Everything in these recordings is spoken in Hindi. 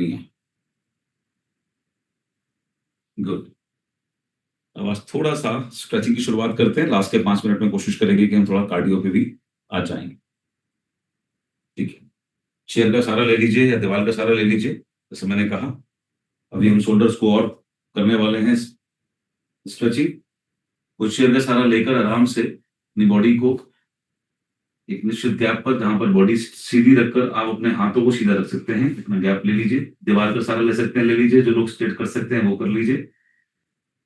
करनी है। गुड। अब आज थोड़ा सा स्ट्रेचिंग की शुरुआत करते हैं। लास्ट के 5 मिनट में कोशिश करेंगे कि हम थोड़ा कार्डियो पे भी आ जाएंगे। ठीक है, चेयर का सहारा ले लीजिए या दीवार का सहारा ले लीजिए, जैसे मैंने कहा। अभी हम शोल्डर्स को और करने वाले हैं स्ट्रेचिंग। कुछ चेयर का सहारा लेकर आराम से अपनी बॉडी को एक निश्चित गैप पर, जहां पर बॉडी सीधी रखकर आप अपने हाथों को सीधा रख सकते हैं, इतना गैप ले लीजिए। दीवार का सहारा ले सकते हैं, ले लीजिए। जो लोग स्ट्रेट कर सकते हैं वो कर लीजिए।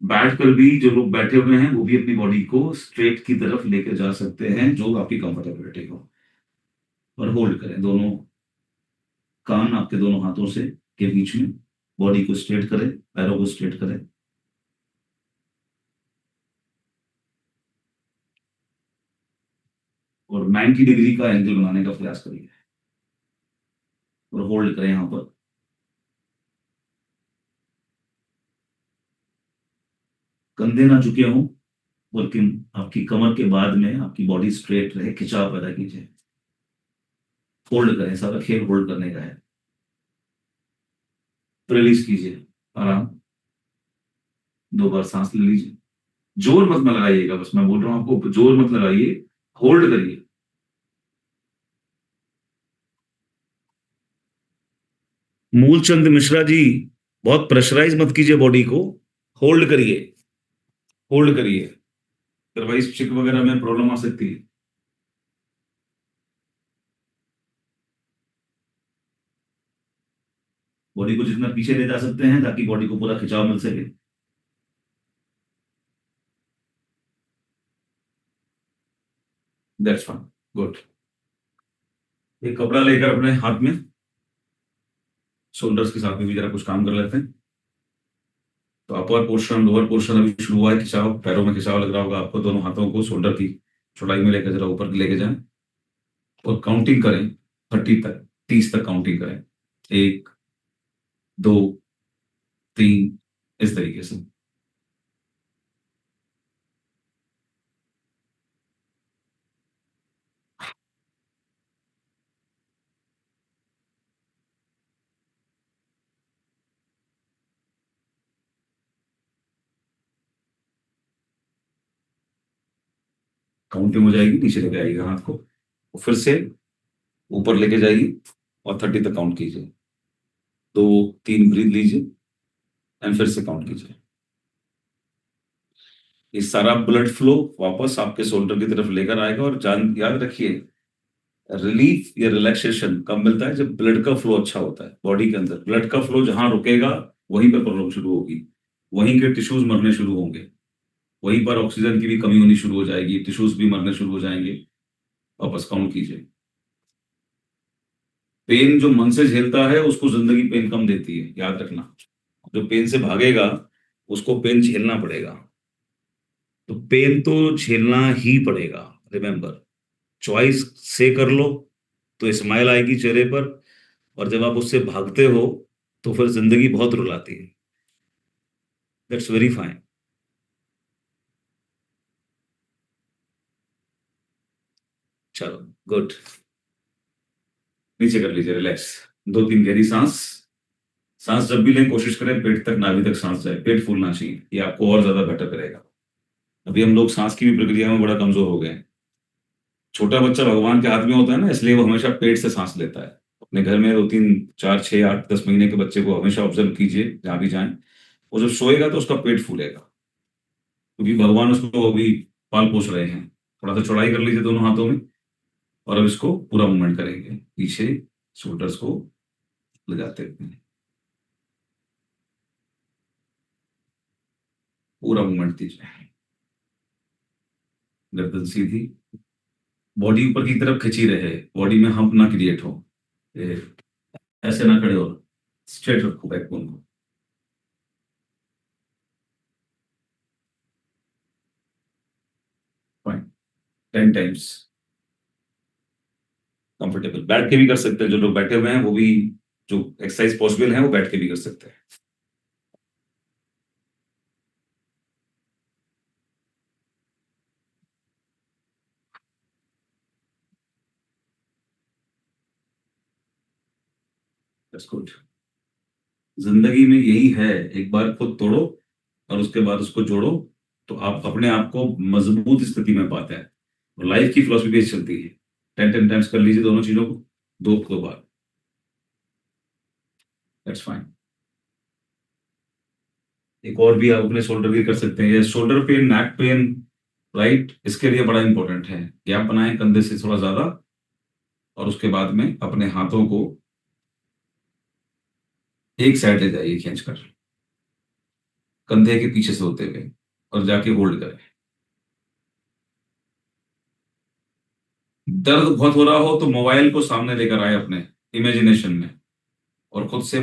बैठ कर भी जो लोग बैठे हुए हैं वो भी अपनी बॉडी को स्ट्रेट की तरफ लेकर जा सकते हैं, जो आपकी कंफर्टेबिलिटी हो। और होल्ड करें, दोनों कान आपके दोनों हाथों से के बीच में। बॉडी को स्ट्रेट करें, पैरों को स्ट्रेट करें। और 90 डिग्री का एंगल बनाने का प्रयास करिए और होल्ड करें यहां पर। कंधे ना झुके हों, बल्कि आपकी कमर के बाद में आपकी बॉडी स्ट्रेट रहे, खिंचाव पैदा कीजिए। होल्ड करें, सारा खेल होल्ड करने का है। रिलीज कीजिए, आराम। 2 बार सांस ले लीजिए। जोर मत लगाइएगा, बस मैं बोल रहा हूं आपको, जोर मत लगाइए, होल्ड करिए। मूलचंद मिश्रा जी, बहुत प्रेशराइज मत कीजिए बॉडी को, होल्ड करिए, होल्ड करिए। अदरवाइज चिक वगैरह में प्रॉब्लम आ सकती है। बॉडी को जितना पीछे ले जा सकते हैं ताकि बॉडी को पूरा खिंचाव मिल सके। That's fine. गुड। एक कपड़ा लेकर अपने हाथ में शोल्डर्स के साथ में भी जरा कुछ काम कर लेते हैं। तो अपर पोर्शन, लोअर पोर्शन अभी शुरू हुआ है। खिंचाव, पैरों में खिंचाव लग रहा होगा आपको। दोनों हाथों को शोल्डर की चौड़ाई में लेकर जरा ऊपर लेके जाएं और काउंटिंग करें 30 तक, 30 तक काउंटिंग करें। 1, 2, 3, इस तरीके से। काउंटिंग हो जाएगी, नीचे लेके आइएगा हाथ को, और फिर से ऊपर लेके जाइए और 30 तक काउंट कीजिए। 2, 3 ब्रीथ लीजिए एंड फिर से काउंट कीजिए। ये सारा ब्लड फ्लो वापस आपके शोल्डर की तरफ लेकर आएगा। और जान याद रखिए, रिलीफ या रिलैक्सेशन कब मिलता है? जब ब्लड का फ्लो अच्छा होता है बॉडी के अंदर। ब्लड का फ्लो जहां रुकेगा वहीं पर प्रॉब्लम शुरू होगी, वहीं के टिश्यूज मरने शुरू होंगे, वहीं पर ऑक्सीजन की भी कमी होनी शुरू हो जाएगी, टिश्यूज भी मरने शुरू हो जाएंगे। वापस काउंट कीजिए। पेन जो मन से झेलता है उसको जिंदगी पेन कम देती है, याद रखना। जो पेन से भागेगा उसको पेन झेलना पड़ेगा। तो पेन तो झेलना ही पड़ेगा, रिमेंबर। चॉइस से कर लो तो स्माइल आएगी चेहरे पर, और जब आप उससे भागते हो तो फिर जिंदगी बहुत रुलाती है। That's very fine. चलो, गुड। नीचे कर लीजिए, रिलैक्स। 2-3 गहरी सांस। सांस जब भी लें कोशिश करें पेट तक, नाभि तक सांस जाए, पेट फूलना चाहिए। ये आपको और ज्यादा बेटर करेगा। अभी हम लोग सांस की भी प्रक्रिया में बड़ा कमजोर हो गए हैं। छोटा बच्चा भगवान के हाथ में होता है ना, इसलिए वो हमेशा पेट से सांस लेता है। अपने घर में 2, 3, 4, 6, 8, 10 महीने के बच्चे को हमेशा ऑब्जर्व कीजिए, जहां भी जाएं। वो जब सोएगा तो उसका पेट फूलेगा, क्योंकि भगवान उसको अभी पाल पोस रहे हैं। थोड़ा सा चौड़ाई कर लीजिए दोनों हाथों में, और अब इसको पूरा मूवमेंट करेंगे पीछे, शोल्डर्स को लगाते हुए। पूरा मूवमेंट दीजिए। गर्दन सीधी, बॉडी ऊपर की तरफ खिंची रहे, बॉडी में हम्प ना क्रिएट हो। ये ऐसे ना खड़े हो, स्ट्रेट रखो बैकबोन को। फाइन। 10 टाइम्स। कंफर्टेबल बैठ के भी कर सकते हैं, जो लोग बैठे हुए हैं वो भी, जो एक्सरसाइज पॉसिबल है वो बैठ के भी कर सकते हैं। That's good. जिंदगी में यही है, एक बार खुद तोड़ो और उसके बाद उसको जोड़ो, तो आप अपने आप को मजबूत स्थिति में पाते हैं। और लाइफ की फिलोसफी भी चलती है, 10 10 टाइम्स कर लीजिए दोनों चीजों को, दो दो बार, दैट्स फाइन। एक और भी आप अपने शोल्डर की कर सकते हैं, ये shoulder pain, neck pain, right, इसके लिए बड़ा इंपॉर्टेंट है। गैप बनाएं कंधे से थोड़ा ज्यादा, और उसके बाद में अपने हाथों को एक साइड ले जाइए खींचकर, कंधे के पीछे से होते हुए, और जाके होल्ड करें। दर्द बहुत हो रहा हो तो मोबाइल को सामने लेकर आए अपने इमेजिनेशन में, और खुद से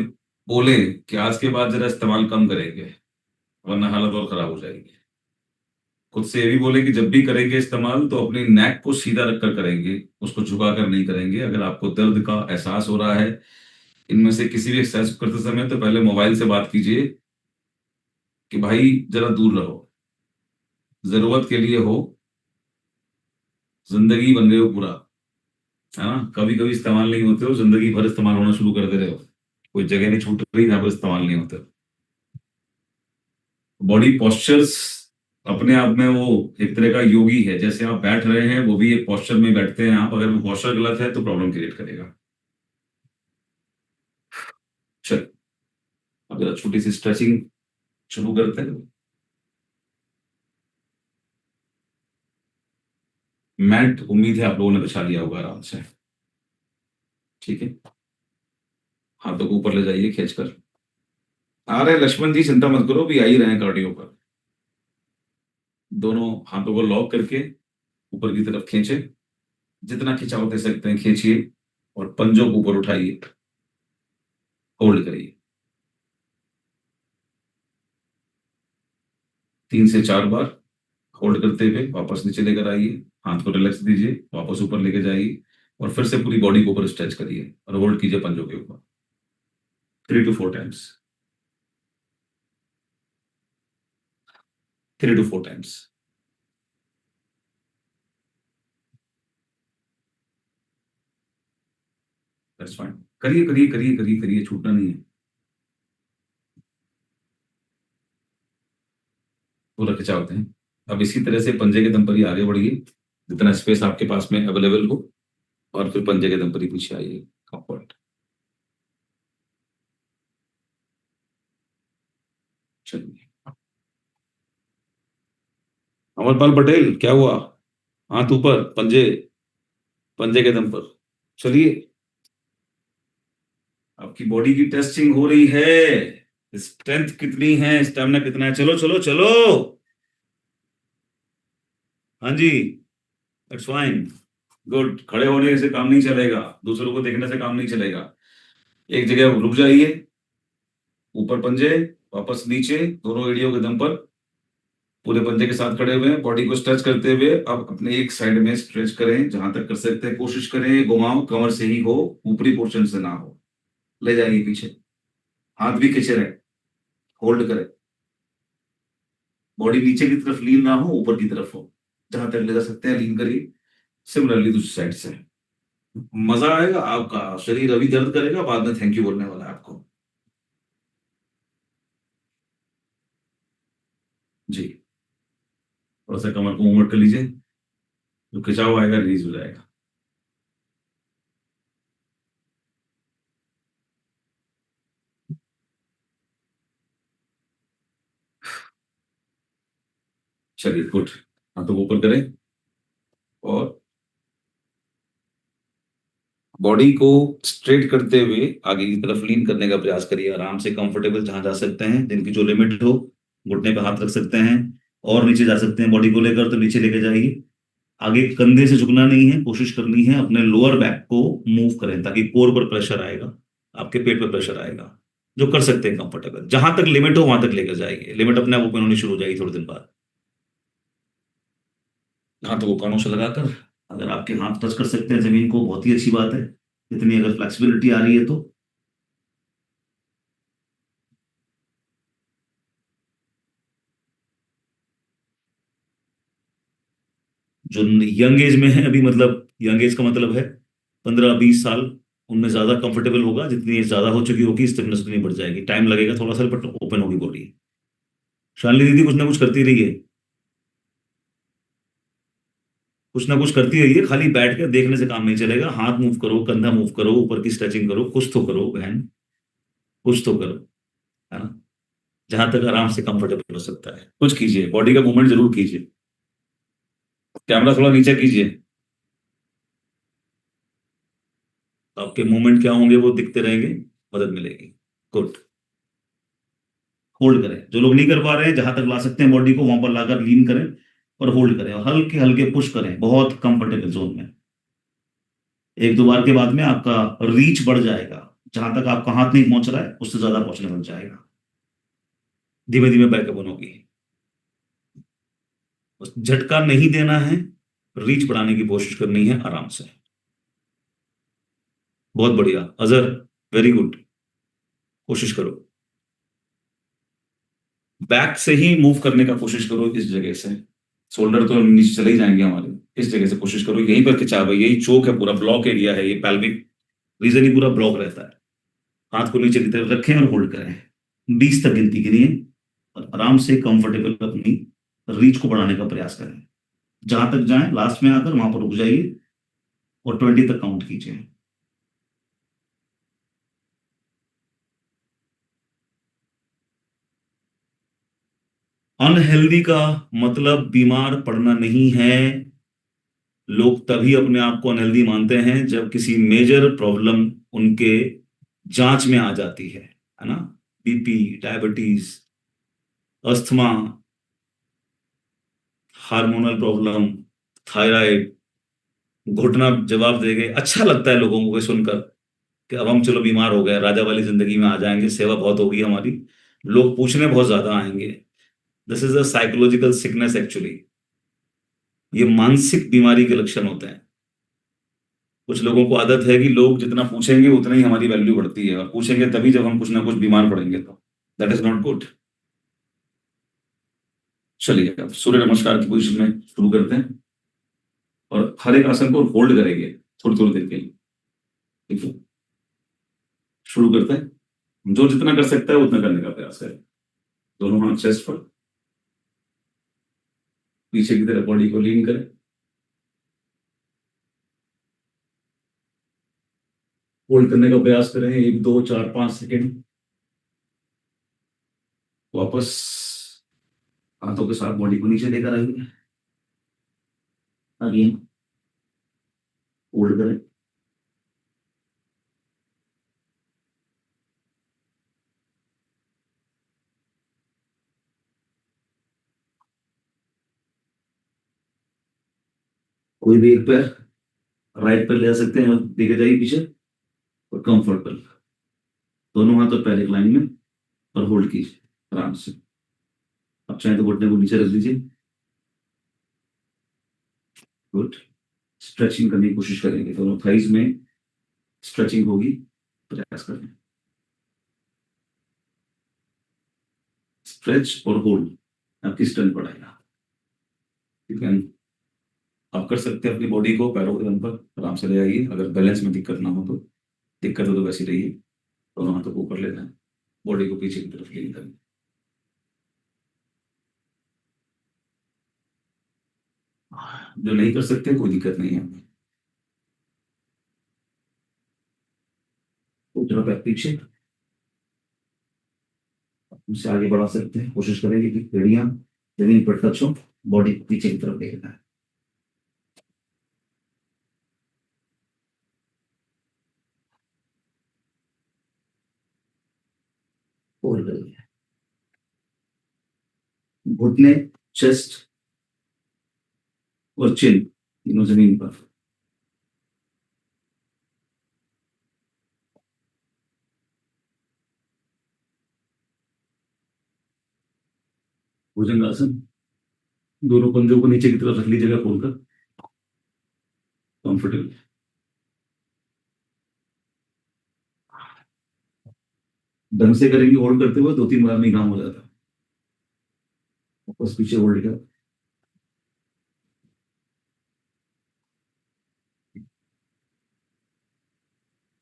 बोले कि आज के बाद जरा इस्तेमाल कम करेंगे, वरना हालत और खराब हो जाएगी। खुद से ये भी बोले कि जब भी करेंगे इस्तेमाल तो अपनी नेक को सीधा रखकर करेंगे, उसको झुका कर नहीं करेंगे। अगर आपको दर्द का एहसास हो रहा है इनमें से किसी भी एक्सरसाइज करते समय, तो पहले मोबाइल से बात कीजिए कि भाई जरा दूर रहो, जरूरत के लिए हो, जिंदगी बन गए हो पूरा, है ना। कभी कभी इस्तेमाल नहीं होते हो, जिंदगी भर इस्तेमाल होना शुरू कर दे रहे हो, कोई जगह नहीं छूट रही जहां पर इस्तेमाल नहीं होते। बॉडी पोस्चर्स अपने आप में वो एक तरह का योगी है, जैसे आप बैठ रहे हैं वो भी एक पोस्चर में बैठते हैं आप, अगर वो पोस्चर गलत है तो प्रॉब्लम क्रिएट करेगा। चल, अब जरा छोटी सी स्ट्रेचिंग शुरू करते हैं। मैट उम्मीद है आप लोगों ने बिछा लिया होगा आराम से, ठीक है। हाथों को ऊपर ले जाइए खींचकर। आ रहे लक्ष्मण जी, चिंता मत करो, भी आ ही रहे हैं कार्डियो पर। दोनों हाथों को लॉक करके ऊपर की तरफ खींचे, जितना खिंचाव दे सकते हैं खींचिए, और पंजों को ऊपर उठाइए, होल्ड करिए 3 से 4 बार। होल्ड करते हुए वापस नीचे लेकर आइए, हाथ को रिलैक्स दीजिए, वापस ऊपर लेके जाइए, और फिर से पूरी बॉडी को ऊपर स्ट्रेच करिए और होल्ड कीजिए पंजों के ऊपर 3 to 4 times, 3 to 4 times. That's fine. करिए करिए करिए करिए करिए, छूटना नहीं है। पूरा खिंचाव होते हैं। अब इसी तरह से पंजे के दम पर ही आगे बढ़िए, जितना स्पेस आपके पास में अवेलेबल हो, और फिर पंजे के दम पर ही पीछे आइए, कंफर्ट। चलिए, अमरपाल पटेल क्या हुआ? हाथ ऊपर, पंजे, पंजे के दम पर। चलिए, आपकी बॉडी की टेस्टिंग हो रही है, स्ट्रेंथ कितनी है, स्टेमिना कितना है। चलो चलो चलो, हाँ जी, इट्स फाइन, गुड। खड़े होने से काम नहीं चलेगा, दूसरों को देखने से काम नहीं चलेगा। एक जगह रुक जाइए, ऊपर पंजे, वापस नीचे, दोनों एड़ियों के दम पर, पूरे पंजे के साथ खड़े हुए हैं, बॉडी को स्ट्रेच करते हुए। अब अपने एक साइड में स्ट्रेच करें, जहां तक कर सकते हैं कोशिश करें, घुमाओ, कमर से ही हो, ऊपरी पोर्शन से ना हो। ले जाइए पीछे, हाथ भी खींचे रहे, होल्ड करें, बॉडी नीचे की तरफ लीन ना हो, ऊपर की तरफ हो, जहां तक ले जा सकते हैं लीन करिए। सिमिलरली दूसरी साइड से। मजा आएगा, आपका शरीर अभी दर्द करेगा, बाद में थैंक यू बोलने वाला है आपको। जी, थोड़ा सा कमर को मूवमेंट कर लीजिए, जो खिंचाव आएगा रिलीज हो जाएगा। चलिए, गुड। हाथों को ऊपर करें, और बॉडी को स्ट्रेट करते हुए आगे की तरफ लीन करने का प्रयास करिए, आराम से, कंफर्टेबल जहां जा सकते हैं, जिनकी जो लिमिट हो, घुटने पे हाथ रख सकते हैं, और नीचे जा सकते हैं बॉडी को लेकर तो नीचे लेके जाइए। आगे कंधे से झुकना नहीं है, कोशिश करनी है अपने लोअर बैक को मूव करें, ताकि कोर पर प्रेशर आएगा, आपके पेट पर प्रेशर आएगा। जो कर सकते हैं कंफर्टेबल, जहां तक लिमिट हो वहां तक लेकर जाइए, लिमिट अपने आप ओपन होनी शुरू हो जाएगी थोड़े दिन बाद। हाथों को कानों से लगाकर, अगर आपके हाथ टच कर सकते हैं जमीन को, बहुत ही अच्छी बात है, इतनी अगर फ्लेक्सिबिलिटी आ रही है तो। जो यंग एज में है अभी, मतलब यंग एज का मतलब है 15 20 साल, उनमें ज्यादा कंफर्टेबल होगा, जितनी एज ज्यादा हो चुकी होगी स्टिफनेस उतनी बढ़ जाएगी, टाइम लगेगा थोड़ा सा बट ओपन होगी बॉडी। शालिनी दीदी कुछ ना कुछ करती रही है, कुछ ना कुछ करती रही है, खाली बैठ के देखने से काम नहीं चलेगा, हाथ मूव करो, कंधा मूव करो, ऊपर की स्ट्रेचिंग करो, कुछ तो करो बहन, कुछ तो करो, है ना, जहां तक आराम से कंफर्टेबल हो सकता है कुछ कीजिए, बॉडी का मूवमेंट जरूर कीजिए। कैमरा थोड़ा नीचे कीजिए, तो आपके मूवमेंट क्या होंगे वो दिखते रहेंगे, मदद मिलेगी। गुड। होल्ड करें, जो लोग नहीं कर पा रहे हैं जहां तक ला सकते हैं बॉडी को वहां पर लाकर लीन करें और होल्ड करें और हल्के हल्के पुश करें बहुत कंफर्टेबल जोन में। एक दो बार के बाद में आपका रीच बढ़ जाएगा, जहां तक आपका हाथ नहीं पहुंच रहा है उससे ज्यादा पहुंचने लग जाएगा, धीमे धीमे बैकअप होगी। बस झटका नहीं देना है, रीच बढ़ाने की कोशिश करनी है आराम से। बहुत बढ़िया अजहर, वेरी गुड, कोशिश करो। बैक से ही मूव करने का कोशिश करो, इस जगह से, शोल्डर तो नीचे चले ही जाएंगे हमारे, इस जगह से कोशिश करो, यहीं पर खिंचाव है, यही चोक है, पूरा ब्लॉक एरिया है, ये पैल्विक रीजन ही पूरा ब्लॉक रहता है। हाथ को नीचे की तरफ रखें और होल्ड करें, 20 तक गिनती गिनिए और आराम से कंफर्टेबल अपनी रीच को बढ़ाने का प्रयास करें, जहां तक जाएं लास्ट में आकर वहां पर रुक जाइए और 20 तक काउंट कीजिए। अनहेल्दी का मतलब बीमार पड़ना नहीं है। लोग तभी अपने आप को अनहेल्दी मानते हैं जब किसी मेजर प्रॉब्लम उनके जांच में आ जाती है ना, BP, diabetes, asthma, hormonal problem, thyroid, घुटना जवाब दे गए। अच्छा लगता है लोगों को ये सुनकर कि अब हम चलो बीमार हो गए, राजा वाली जिंदगी में आ जाएंगे, सेवा बहुत होगी हमारी, लोग पूछने बहुत ज्यादा आएंगे। This is a psychological sickness actually, ये मानसिक बीमारी के लक्षण होते हैं। कुछ लोगों को आदत है कि लोग जितना पूछेंगे उतना ही हमारी वैल्यू बढ़ती है, और पूछेंगे तभी जब हम कुछ ना कुछ बीमार पड़ेंगे, तो दैट इज नॉट गुड। चलिए अब सूर्य नमस्कार की पोजीशन में शुरू करते हैं और हर एक आसन को होल्ड करेंगे थोड़ी थोड़ी देर के लिए। ठीक है, शुरू करते हैं, जो जितना कर सकता है उतना करने का प्रयास करें। दोनों हाथ चेस्ट पर, पीछे की तरफ बॉडी को लीन करें, होल्ड करने का प्रयास करें 1 2 4 5 सेकेंड। वापस हाथों के साथ बॉडी को नीचे लेकर आइए, अगेन होल्ड करें, कोई भी एक पैर राइट पर ले जा सकते हैं, लेके जाइए पीछे और कंफर्टेबल, दोनों हाथ और पैर एक लाइन में और होल्ड कीजिए आराम से। आप चाहें तो घुटने को नीचे रख दीजिए। गुड। स्ट्रेचिंग करने की कोशिश करेंगे, दोनों थाइज में स्ट्रेचिंग होगी, प्रयास करें, स्ट्रेच और होल्ड आपकी स्ट्रेंथ बढ़ाएगा। ठीक है, आप कर सकते हैं अपनी बॉडी को पैरों के दम पर आराम से ले आइए, अगर बैलेंस में दिक्कत ना हो तो, दिक्कत हो तो वैसी रहिए, दोनों हाथों को ऊपर लेना है, बॉडी को पीछे की तरफ लीन करना। जो नहीं कर सकते कोई दिक्कत नहीं है, तो जरा पैर पीछे उनसे आगे बढ़ा सकते हैं, कोशिश करेंगे कि एड़ियां जमीन पर टच हो, बॉडी को पीछे की तरफ लेना है। होल्ड करिए, घुटने, चेस्ट और चिन तीनों जमीन पर। भुजंगासन, दोनों कंधों को नीचे की तरफ रख लीजिएगा खोलकर, कंफर्टेबल। ढंग से करेंगे होल्ड करते हुए, 2 3 बार में ही काम हो जाता है। वापस पीछे होल्ड कर,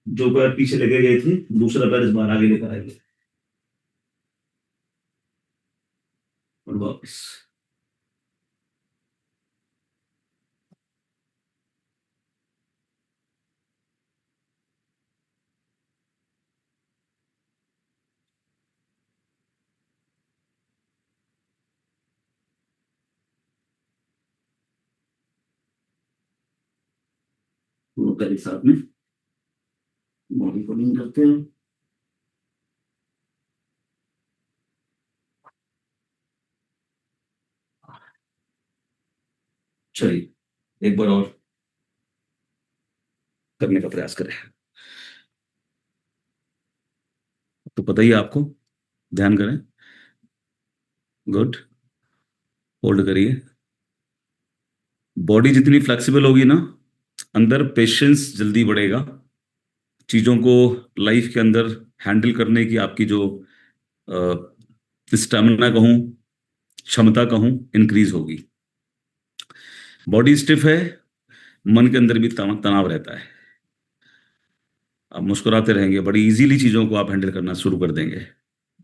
जो पैर पीछे लगे गए थे दूसरा पैर इस बार आगे लेकर आएंगे और वापस। दोनों पैर एक साथ में बॉडी को लीन करते हैं। चलिए एक बार और करने का प्रयास करें। तो पता ही है आपको, ध्यान करें। गुड। होल्ड करिए। बॉडी जितनी फ्लेक्सिबल होगी ना, अंदर पेशेंस जल्दी बढ़ेगा। चीज़ों को लाइफ के अंदर हैंडल करने की आपकी जो स्टेमिना कहूँ, क्षमता कहूँ, इंक्रीज होगी। बॉडी स्टिफ है, मन के अंदर भी तनाव रहता है। आप मुस्कुराते रहेंगे, बड़ी इजीली चीज़ों को आप हैंडल करना शुरू कर देंगे।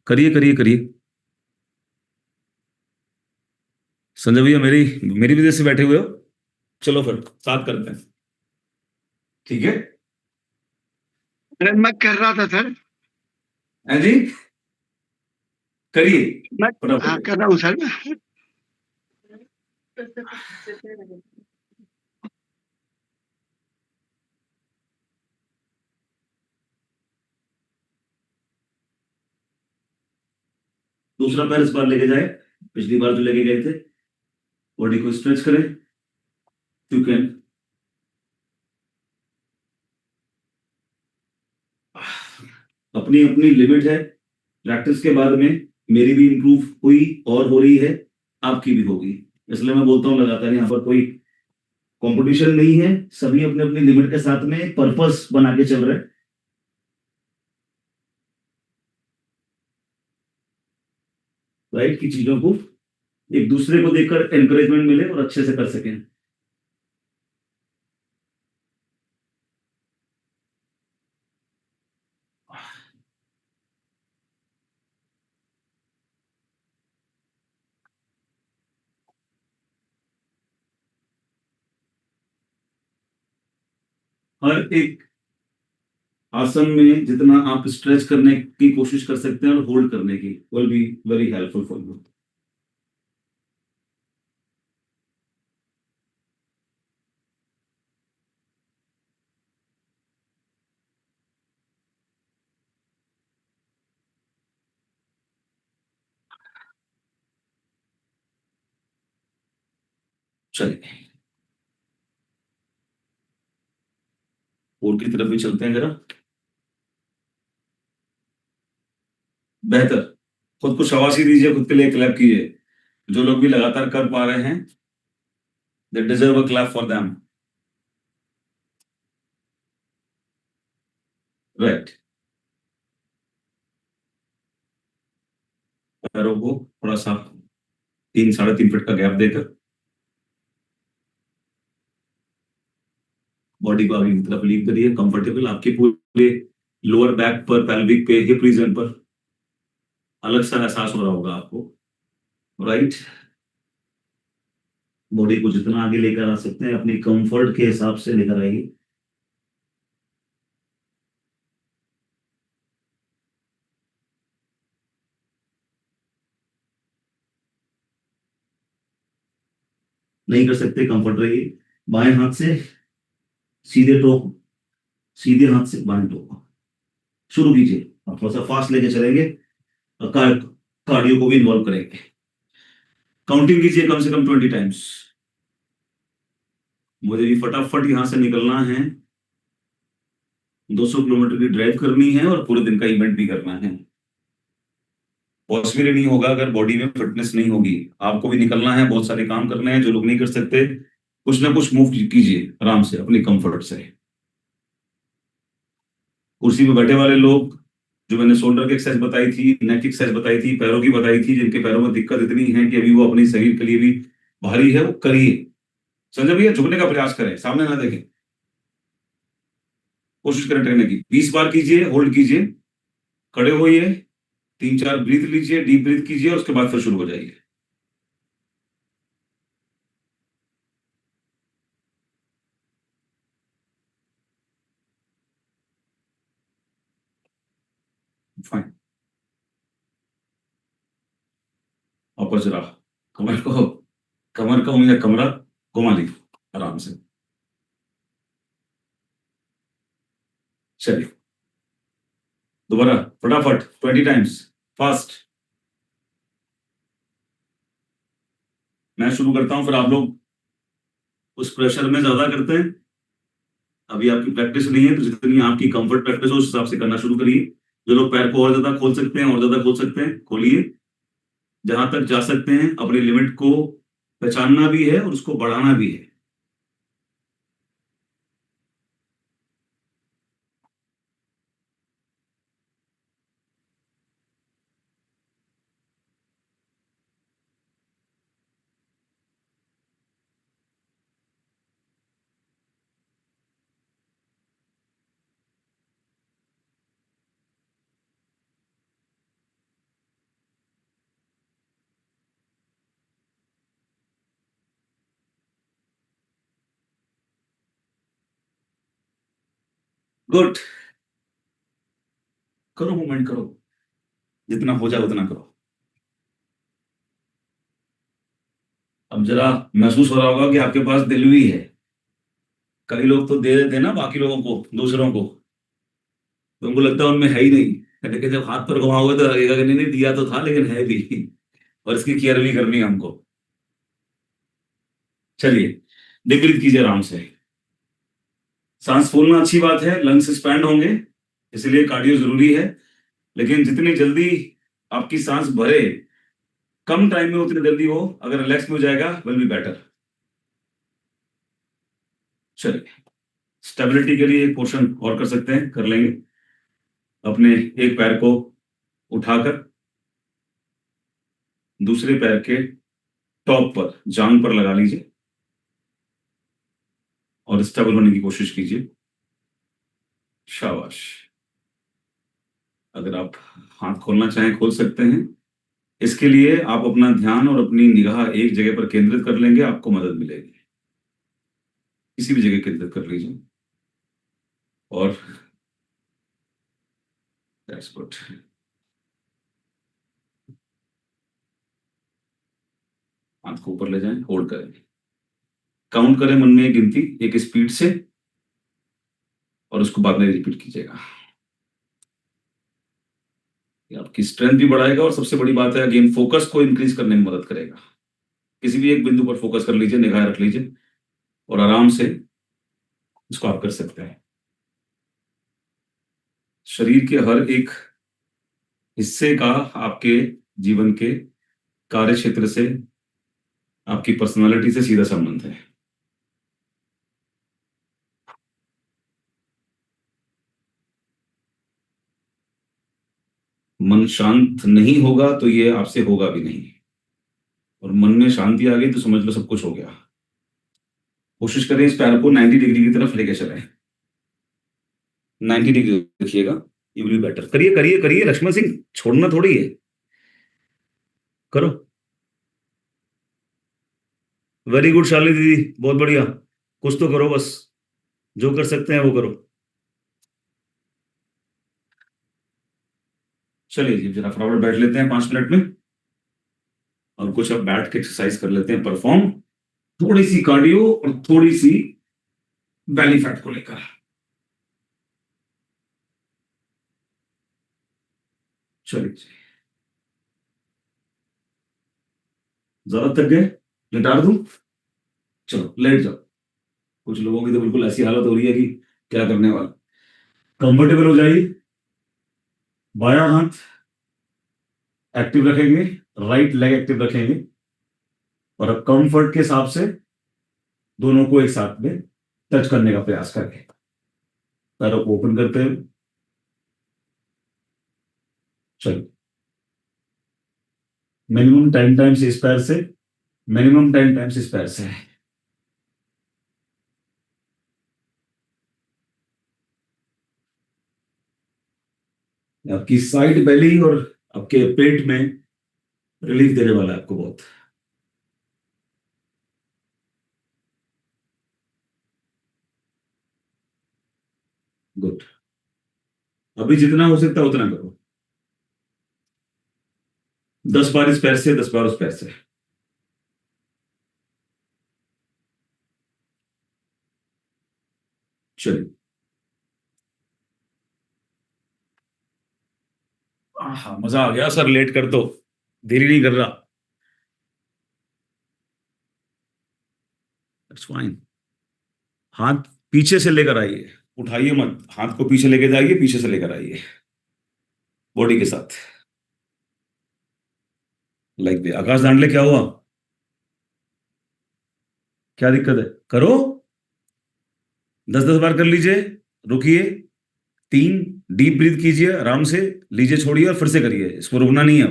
करिए करिए करिए। संजय भैया मेरी मेरी वजह से बैठे हुए हो? चलो फिर साथ करते हैं, ठीक है? अरे मैं कर रहा था सर। हैं जी? करिए मैं फटाफट। कर रहा हूँ सर। दूसरा पैर इस बार लेके जाए, पिछली बार जो लेके गए थे। बॉडी को स्ट्रेच करें, यू कैन। अपनी अपनी लिमिट है। प्रैक्टिस के बाद में मेरी भी इंप्रूव हुई और हो रही है, आपकी भी होगी। इसलिए मैं बोलता हूँ लगातार, यहाँ पर कोई कंपटीशन नहीं है, सभी अपने अपनी लिमिट के साथ में पर्पस बना के चल रहे हैं। राइट की चीजों को एक दूसरे को देखकर एनकरेजमेंट मिले और अच्छे से कर सकें। हर एक आसन में जितना आप स्ट्रेच करने की कोशिश कर सकते हैं और होल्ड करने की, will be very helpful for you. चलिए कोर्ट की तरफ भी चलते हैं जरा। बेहतर। खुद को शाबाशी दीजिए, खुद के लिए क्लैप कीजिए। जो लोग भी लगातार कर पा रहे हैं, they deserve a clap for them. Right. पैरों को थोड़ा सा 3 साढ़े 3 फीट का गैप देकर बॉडी को आगे की तरफ लीव करिए। कंफर्टेबल आपके पूरे लोअर बैक पर, पेल्विक पे, हिप रीजन पर अलग सा एहसास हो रहा होगा आपको। राइट। बॉडी को जितना आगे लेकर आ सकते हैं अपनी कंफर्ट के हिसाब से लेकर आइए। नहीं कर सकते, कंफर्ट रहिए। बाएं हाथ से सीधे टो, सीधे हाथ से बाएं टो शुरू कीजिए। आप थोड़ा सा फास्ट लेके चलेंगे और कार्डियो को भी इन्वॉल्व करेंगे। काउंटिंग कीजिए कम से कम 20 टाइम्स। मुझे भी फटाफट यहां से निकलना है। 200 किलोमीटर की ड्राइव करनी है और पूरे दिन का इवेंट भी करना है। पॉसिबल नहीं होगा अगर बॉडी में फिटनेस नहीं होगी। आपको भी निकलना है, बहुत सारे काम करने हैं जो लोग नहीं कर सकते। कुछ ना कुछ मूव कीजिए आराम से अपनी कंफर्ट से। कुर्सी पे बैठे वाले लोग, जो मैंने शोल्डर की एक्सरसाइज बताई थी, नेक की एक्सरसाइज बताई थी, पैरों की बताई थी, जिनके पैरों में दिक्कत इतनी है कि अभी वो अपने शरीर के लिए भी भारी है, वो करिए। संजय भैया झुकने का प्रयास करें, सामने ना देखें। कोशिश करें करने की। 20 बार कीजिए, होल्ड कीजिए, खड़े होइए, 3-4 ब्रीथ लीजिए, डीप ब्रीथ कीजिए और उसके बाद फिर शुरू हो जाइए। फाइन। वापस जरा कमर को या कमरा घुमा लीजिए आराम से। चलिए दोबारा फटाफट 20 टाइम्स फास्ट। मैं शुरू करता हूं, फिर आप लोग उस प्रेशर में ज्यादा करते हैं। अभी आपकी प्रैक्टिस नहीं है तो जितनी आपकी कंफर्ट प्रैक्टिस हो उस हिसाब से करना शुरू करिए। जो लोग पैर को और ज्यादा खोल सकते हैं और ज्यादा खोल सकते हैं खोलिए, जहां तक जा सकते हैं। अपनी लिमिट को पहचानना भी है और उसको बढ़ाना भी है। गुड। करो मूवमेंट करो, जितना हो जाए उतना करो। अब जरा महसूस हो रहा होगा कि आपके पास दिल भी है। कई लोग तो दे देते हैं ना बाकी लोगों को, दूसरों को, तो उनको लगता है उनमें है ही नहीं, लेकिन जब हाथ पर घुमाओगे तो लगेगा कि नहीं नहीं दिया तो था लेकिन है भी, और इसकी केयर भी करनी है हमको। चलिए डीप ब्रीथ कीजिए आराम से। सांस फूलना अच्छी बात है, लंग्स एक्सपैंड होंगे, इसलिए कार्डियो जरूरी है। लेकिन जितनी जल्दी आपकी सांस भरे, कम टाइम में उतनी जल्दी हो, अगर रिलैक्स में हो जाएगा विल बी बेटर। चलिए स्टेबिलिटी के लिए एक पोर्शन और कर सकते हैं, कर लेंगे। अपने एक पैर को उठाकर दूसरे पैर के टॉप पर, जांग पर लगा लीजिए और स्टेबल होने की कोशिश कीजिए। शाबाश। अगर आप हाथ खोलना चाहें खोल सकते हैं। इसके लिए आप अपना ध्यान और अपनी निगाह एक जगह पर केंद्रित कर लेंगे, आपको मदद मिलेगी। किसी भी जगह केंद्रित कर लीजिए और दैट्स गुड। हाथ को ऊपर ले जाएं, होल्ड करें, काउंट करें मन में एक गिनती, एक स्पीड से, और उसको बाद में रिपीट कीजिएगा। ये आपकी स्ट्रेंथ भी बढ़ाएगा और सबसे बड़ी बात है अगेन फोकस को इंक्रीज करने में मदद करेगा। किसी भी एक बिंदु पर फोकस कर लीजिए, निगाह रख लीजिए और आराम से इसको आप कर सकते हैं। शरीर के हर एक हिस्से का आपके जीवन के कार्य क्षेत्र से, आपकी पर्सनालिटी से सीधा संबंध है। मन शांत नहीं होगा तो ये आपसे होगा भी नहीं, और मन में शांति आ गई तो समझ लो सब कुछ हो गया। कोशिश करें इस पैर को 90 डिग्री की तरफ लेके चलें। 90 डिग्री रखिएगा, ये विल बी बेटर। करिए करिए करिए लक्ष्मण सिंह, छोड़ना थोड़ी है, करो। वेरी गुड शाली दीदी, बहुत बढ़िया। कुछ तो करो बस, जो कर सकते हैं वो करो। चलिए जी जरा फटाफट बैठ लेते हैं 5 मिनट में, और कुछ अब बैठ के एक्सरसाइज कर लेते हैं परफॉर्म। थोड़ी सी कार्डियो और थोड़ी सी बैली फैट को लेकर। चलिए जी, ज्यादा थक गए, लिटा दूं? चलो लेट जाओ। कुछ लोगों की तो बिल्कुल ऐसी हालत हो रही है कि क्या करने वाला। कंफर्टेबल हो जाइए, बायां हाथ एक्टिव रखेंगे, राइट लेग एक्टिव रखेंगे, और अब कंफर्ट के हिसाब से दोनों को एक साथ में टच करने का प्रयास करें। पैरों को ओपन करते हैं। चलिए मिनिमम 10 टाइम्स इस पैर से, मिनिमम 10 टाइम्स इस पैर से। आपकी साइड बेली और आपके पेट में रिलीफ देने वाला है आपको बहुत। गुड। अभी जितना हो सकता है उतना करो। 10 बार इस पैर से, 10 बार उस पैर से। चलिए। हाँ, मजा आ गया सर, लेट कर दो, देरी नहीं कर रहा। It's fine. हाथ पीछे से लेकर आइए, उठाइए मत, हाथ को पीछे लेके जाइए, पीछे से लेकर आइए बॉडी के साथ। लाइक दे आकाश दांडले, क्या हुआ? क्या दिक्कत है? करो। 10-10 बार कर लीजिए। रुकिए। 3। डीप ब्रीथ कीजिए आराम से। लीजिए, छोड़िए और फिर से करिए, इसको रुकना नहीं है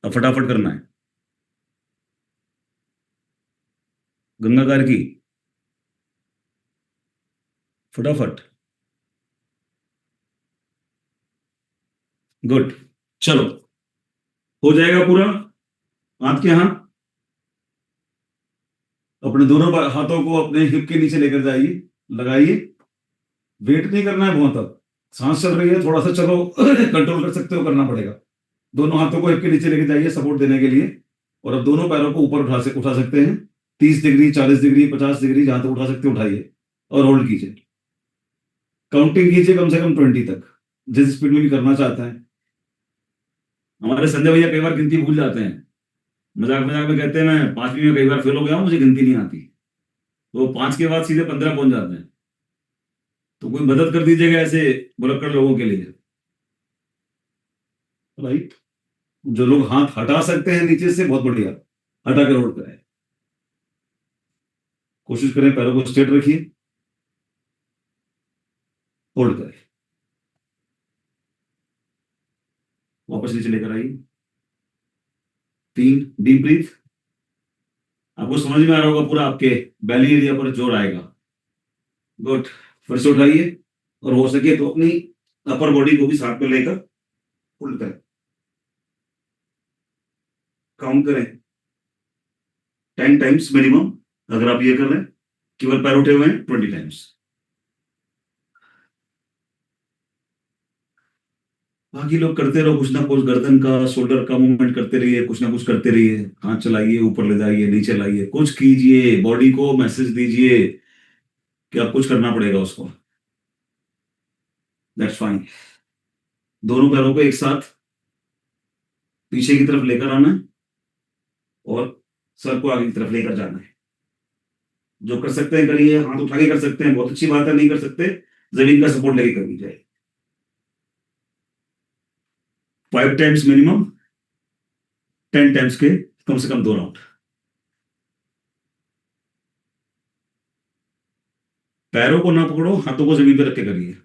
अब फटाफट करना है। गंगाकार की, फटाफट। गुड। चलो, हो जाएगा पूरा। हाथ के हाथ, अपने दोनों हाथों को अपने हिप के नीचे लेकर जाइए, लगाइए। वेट नहीं करना है बहुत, अब सांस चल रही है, थोड़ा सा चलो कंट्रोल कर सकते हो, करना पड़ेगा। दोनों हाथों को हिप के नीचे लेके जाइए सपोर्ट देने के लिए। और अब दोनों पैरों को ऊपर उठा सकते हैं। 30 डिग्री, 40 डिग्री, 50 डिग्री, जहां तक उठा सकते हो उठाइए और होल्ड कीजिए। काउंटिंग कीजिए कम से कम 20 तक, जिस स्पीड में भी करना चाहते हैं। हमारे संजय भैया कई बार गिनती भूल जाते हैं, मजाक मजाक में कहते हैं मैं 5वीं में कई बार फेल हो गया हूं, मुझे गिनती नहीं आती। तो 5 के बाद सीधे 15 पहुंच जाते हैं। तो कोई मदद कर दीजिएगा ऐसे बुलक्कड़ लोगों के लिए। राइट। जो लोग हाथ हटा सकते हैं नीचे से, बहुत बढ़िया, हटा कर होल्ड करें। कोशिश करें पैरों को स्ट्रेट रखिए, होल्ड करें, वापस नीचे लेकर आइए। 3। Deep breath. आपको समझ में आ रहा होगा, पूरा आपके बैली एरिया पर जोर आएगा। गुड। फिर से उठाइए और हो सके तो अपनी अपर बॉडी को भी साथ में लेकर होल्ड करें। काउंट करें 10 टाइम्स मिनिमम। अगर आप ये कर रहे हैं, केवल पैर उठे हुए हैं, 20 टाइम्स। बाकी लोग करते रहो कुछ ना कुछ, गर्दन का, शोल्डर का मूवमेंट करते रहिए, कुछ ना कुछ करते रहिए। हाथ चलाइए, ऊपर ले जाइए, नीचे लाइए, कुछ कीजिए, बॉडी को मैसेज दीजिए कि अब कुछ करना पड़ेगा उसको। That's fine. दोनों पैरों को एक साथ पीछे की तरफ लेकर आना है और सर को आगे की तरफ लेकर जाना है। जो कर सकते हैं करिए, हाथ उठा के कर सकते हैं, बहुत अच्छी बात है। नहीं कर सकते, जमीन का सपोर्ट लेके कर लीजिए। 5 टाइम्स मिनिमम, 10 टाइम्स के कम से कम 2 राउंड। पैरों को ना पकड़ो, हाथों को जमीन पे रख के करिए।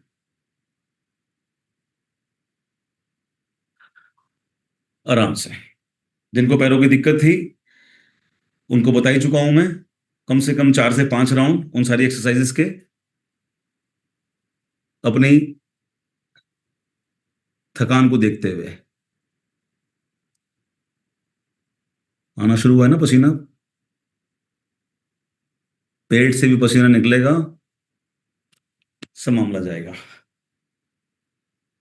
आराम से। जिनको पैरों की दिक्कत थी उनको बता ही चुका हूं मैं। कम से कम 4 से 5 राउंड उन सारी एक्सरसाइजेस के, अपनी थकान को देखते हुए। आना शुरू हुआ है ना पसीना? पेट से भी पसीना निकलेगा, सब मामला जाएगा,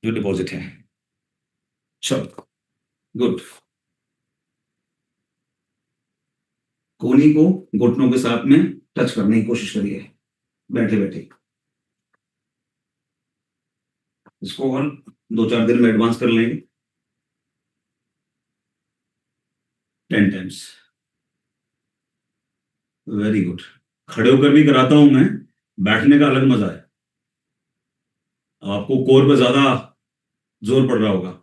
जो डिपॉजिट है। चलो, गुड। कोहनी को घुटनों के साथ में टच करने की कोशिश करिए बैठे बैठे। इसको और 2-4 दिन में एडवांस कर लेंगे। 10 टाइम्स। Very good. खड़े होकर भी कराता हूं मैं, बैठने का अलग मजा है। अब आपको कोर पे ज्यादा जोर पड़ रहा होगा।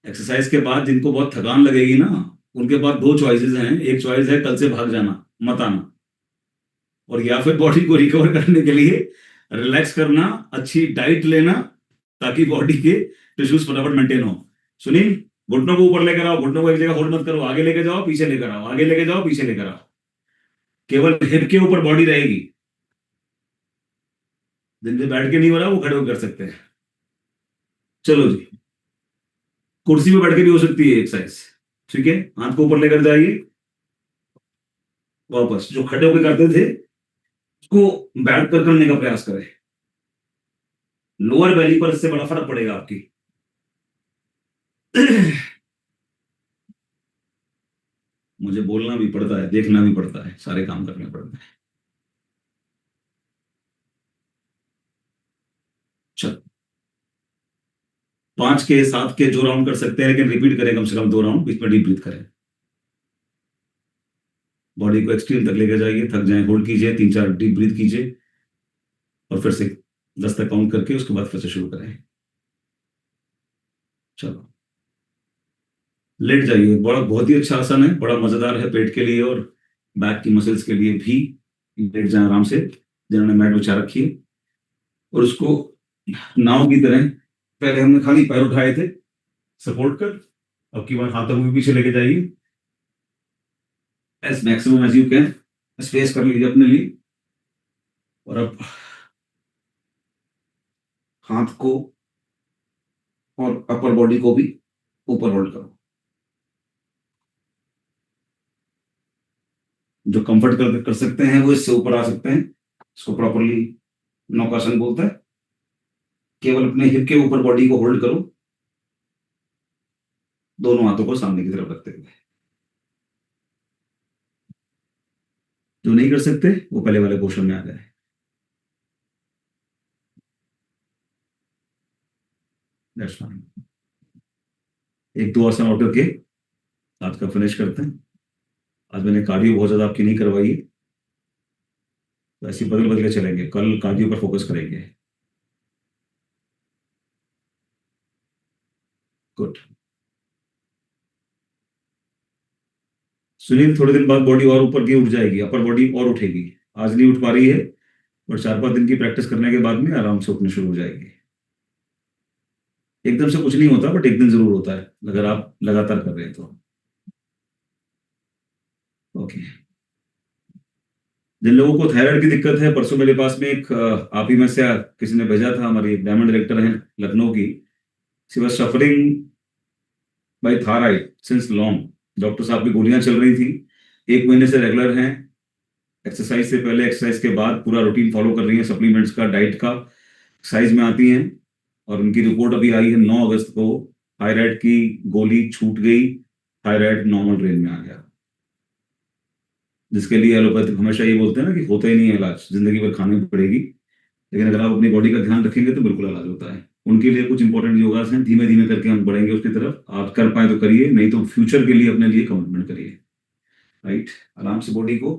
एक्सरसाइज के बाद जिनको बहुत थकान लगेगी ना, उनके पास 2 चॉइसेस हैं। एक चॉइस है कल से भाग जाना, मत आना। और या फिर बॉडी को रिकवर करने के लिए रिलैक्स करना, अच्छी डाइट लेना, ताकि बॉडी के टिश्यूज फटाफट मेंटेन हो। सुनील, घुटनों को ऊपर लेकर आओ, घुटनों को एक जगह होल्ड मत करो, आगे लेके जाओ, पीछे लेकर आओ, आगे लेके जाओ, पीछे लेकर आओ। केवल हिप के ऊपर बॉडी रहेगी। जिनसे बैठ के नहीं हो रहा वो खड़े होकर कर सकते हैं। चलो जी, कुर्सी पे बैठ के भी हो सकती है एक्सरसाइज। ठीक है, हाथ को ऊपर लेकर जाइए, वापस जो खड़े होकर करते थे उसको बैठ कर करने का प्रयास करें। लोअर बैली पर इससे बड़ा फर्क पड़ेगा आपकी। मुझे बोलना भी पड़ता है, देखना भी पड़ता है, सारे काम करने पड़ते हैं। चलो, 5 के 7 के जो राउंड कर सकते हैं, लेकिन रिपीट करें कम से कम 2 राउंड, बीच में डीप ब्रीथ करें। बॉडी को एक्सट्रीम तक लेकर जाइए, थक जाए होल्ड कीजिए, 3-4 डीप ब्रीथ कीजिए और फिर से 10 तक काउंट करके उसके बाद फिर से शुरू करें। चलो, लेट जाइए। बड़ा बहुत ही अच्छा आसन है, बड़ा मजेदार है पेट के लिए और बैक की मसल्स के लिए भी। लेट जाए आराम से, जिन्होंने मैट बिछा रखी है, और उसको नाव की तरह, पहले हमने खाली पैर उठाए थे सपोर्ट कर, अब की बार हाथों को भी पीछे लेके जाइए as maximum as you can. Space कर लीजिए अपने लिए, और अब हाथ को और अपर बॉडी को भी ऊपर होल्ड करो। जो कंफर्ट कर सकते हैं वो इससे ऊपर आ सकते हैं, इसको प्रॉपरली नौकासन बोलते हैं। केवल अपने हिप के ऊपर बॉडी को होल्ड करो, दोनों हाथों को सामने की तरफ रखते हुए। जो नहीं कर सकते वो पहले वाले पोर्शन में आ जाए। That's fine. 1-2 आसन और करके आज का फिनिश करते हैं। आज मैंने कार्डियो बहुत ज्यादा आपकी नहीं करवाई है, तो ऐसे बदल बदल के चलेंगे, कल कार्डियो पर फोकस करेंगे। गुड। सुनील, थोड़े दिन बाद बॉडी और ऊपर की उठ जाएगी, अपर बॉडी और उठेगी। आज नहीं उठ पा रही है, और 4-5 दिन की प्रैक्टिस करने के बाद में आराम से उठनी शुरू हो जाएगी। एकदम से कुछ नहीं होता, बट एक दिन जरूर होता है अगर आप लगातार कर रहे हैं तो। ओके। जिन लोगों को थायराइड की दिक्कत है, परसों मेरे पास में एक आप ही में से किसी ने भेजा था, हमारी एक डायमंड डायरेक्टर है लखनऊ की। She was suffering by thyroid since long. Doctor साहब की गोलियां चल रही थी, 1 महीने से रेगुलर हैं। एक्सरसाइज से पहले, एक्सरसाइज के बाद पूरा रूटीन फॉलो कर रही हैं, सप्लीमेंट्स का, डाइट का। एक्सरसाइज में आती हैं, और उनकी रिपोर्ट अभी आई है 9 अगस्त को। थायराइड की गोली छूट गई, थायराइड नॉर्मल रेंज में आ गया। जिसके लिए एलोपैथिक हमेशा ये बोलते हैं ना कि होता ही नहीं है इलाज, जिंदगी भर खानी पड़ेगी। लेकिन अगर आप अपनी बॉडी का ध्यान रखेंगे तो बिल्कुल इलाज होता है। उनके लिए कुछ इंपॉर्टेंट योगास हैं, धीमे धीमे करके हम बढ़ेंगे उसकी तरफ। आप कर पाए तो करिए, नहीं तो फ्यूचर के लिए अपने लिए कमिटमेंट करिए। राइट, आराम से बॉडी को,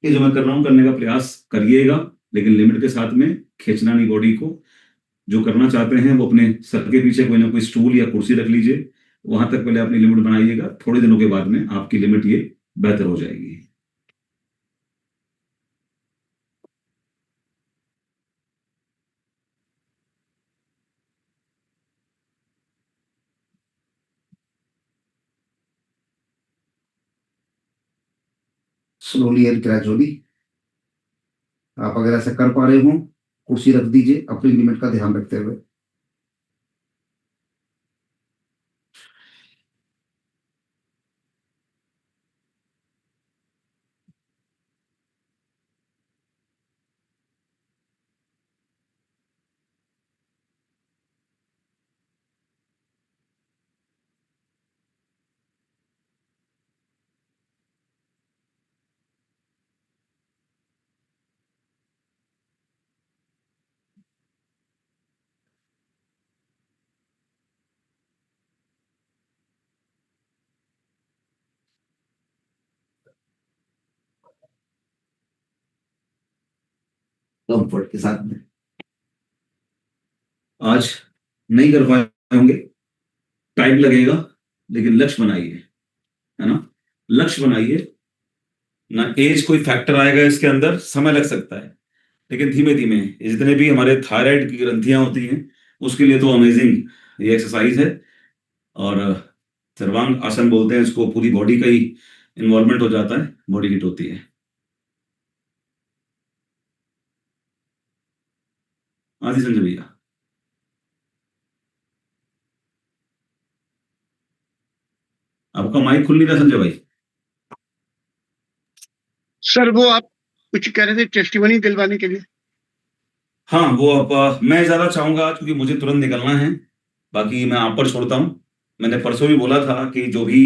ये जो मैं कर रहा हूँ करने का प्रयास करिएगा, लेकिन लिमिट के साथ में। खींचना नहीं बॉडी को। जो करना चाहते हैं वो अपने सर के पीछे कोई ना कोई स्टूल या कुर्सी रख लीजिए, वहां तक पहले अपनी लिमिट बनाइएगा। थोड़े दिनों के बाद में आपकी लिमिट ये बेहतर हो जाएगी। स्लोली एंड ग्रेजुअली, आप अगर ऐसा कर पा रहे हो, कुर्सी रख दीजिए अपनी लिमिट का ध्यान रखते हुए। कंफर्ट के साथ में। आज नहीं कर पाए होंगे, टाइम लगेगा, लेकिन लक्ष्य बनाइए, है ना। लक्ष्य बनाइए ना। एज कोई फैक्टर आएगा इसके अंदर, समय लग सकता है, लेकिन धीमे धीमे। जितने भी हमारे थायराइड की ग्रंथियां होती हैं उसके लिए तो अमेजिंग ये एक्सरसाइज है। और सर्वांग आसन बोलते हैं इसको, पूरी बॉडी का ही इन्वॉल्वमेंट हो जाता है, बॉडी हिट होती है। हाँ जी संजय भैया। आपका माइक खुल नहीं रहा संजय भाई। सर वो आप कुछ कह रहे थे टेस्टिमनी दिलवाने के लिए। हाँ वो अब मैं ज्यादा चाहूंगा क्योंकि मुझे तुरंत निकलना है। बाकी मैं आप पर छोड़ता हूँ। मैंने परसों भी बोला था कि जो भी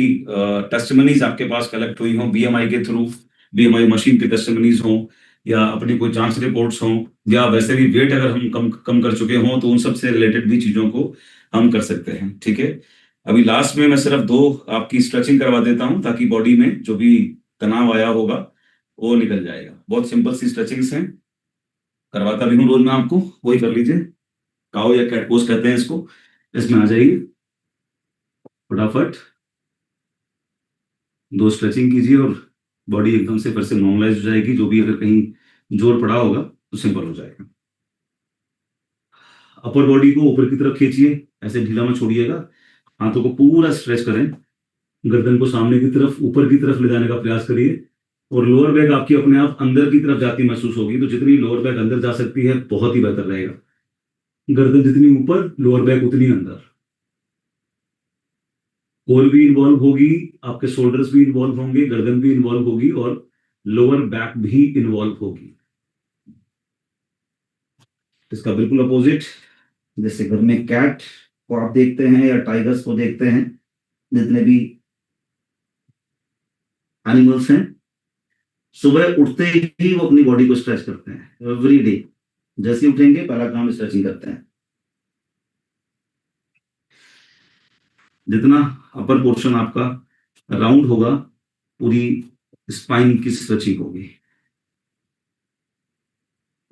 टेस्टिमनीज आपके पास कलेक्ट हुई हों बीएमआई के थ्रू, बीएमआई मशीन की टेस्टिमनीज हों, या अपनी कोई जांच रिपोर्ट्स हों, या वैसे भी वेट अगर हम कम कम कर चुके हों तो उन सब से रिलेटेड भी चीजों को हम कर सकते हैं। ठीक है। अभी लास्ट में मैं सिर्फ दो आपकी स्ट्रेचिंग करवा देता हूँ ताकि बॉडी में जो भी तनाव आया होगा वो निकल जाएगा। बहुत सिंपल सी स्ट्रेचिंग्स हैं, करवाता भी हूँ रोज में आपको, वही कर लीजिए। काओ या कैट पोज कहते हैं इसको। इसमें आ जाइए फटाफट, दो स्ट्रेचिंग कीजिए और बॉडी एकदम से फिर से नॉर्मलाइज हो जाएगी। जो भी अगर कहीं जोर पड़ा होगा तो सिंपल हो जाएगा। अपर बॉडी को ऊपर की तरफ खींचिए, ऐसे ढीला मत छोड़िएगा। हाथों को पूरा स्ट्रेच करें, गर्दन को सामने की तरफ ऊपर की तरफ ले जाने का प्रयास करिए। और लोअर बैक आपकी अपने आप अंदर की तरफ जाती महसूस होगी, तो जितनी लोअर बैक अंदर जा सकती है बहुत ही बेहतर रहेगा। गर्दन जितनी ऊपर, लोअर बैक उतनी अंदर। कोर भी इन्वॉल्व होगी, आपके शोल्डर्स भी इन्वॉल्व होंगे, गर्दन भी इन्वॉल्व होगी और लोअर बैक भी इन्वॉल्व होगी। इसका बिल्कुल अपोजिट, जैसे घर में कैट को आप देखते हैं या टाइगर्स को देखते हैं, जितने भी एनिमल्स हैं, सुबह उठते ही वो अपनी बॉडी को स्ट्रेच करते हैं एवरी डे। जैसे ही उठेंगे पहला काम स्ट्रेचिंग करते हैं। जितना अपर पोर्शन आपका राउंड होगा, पूरी स्पाइन की स्ट्रेचिंग होगी।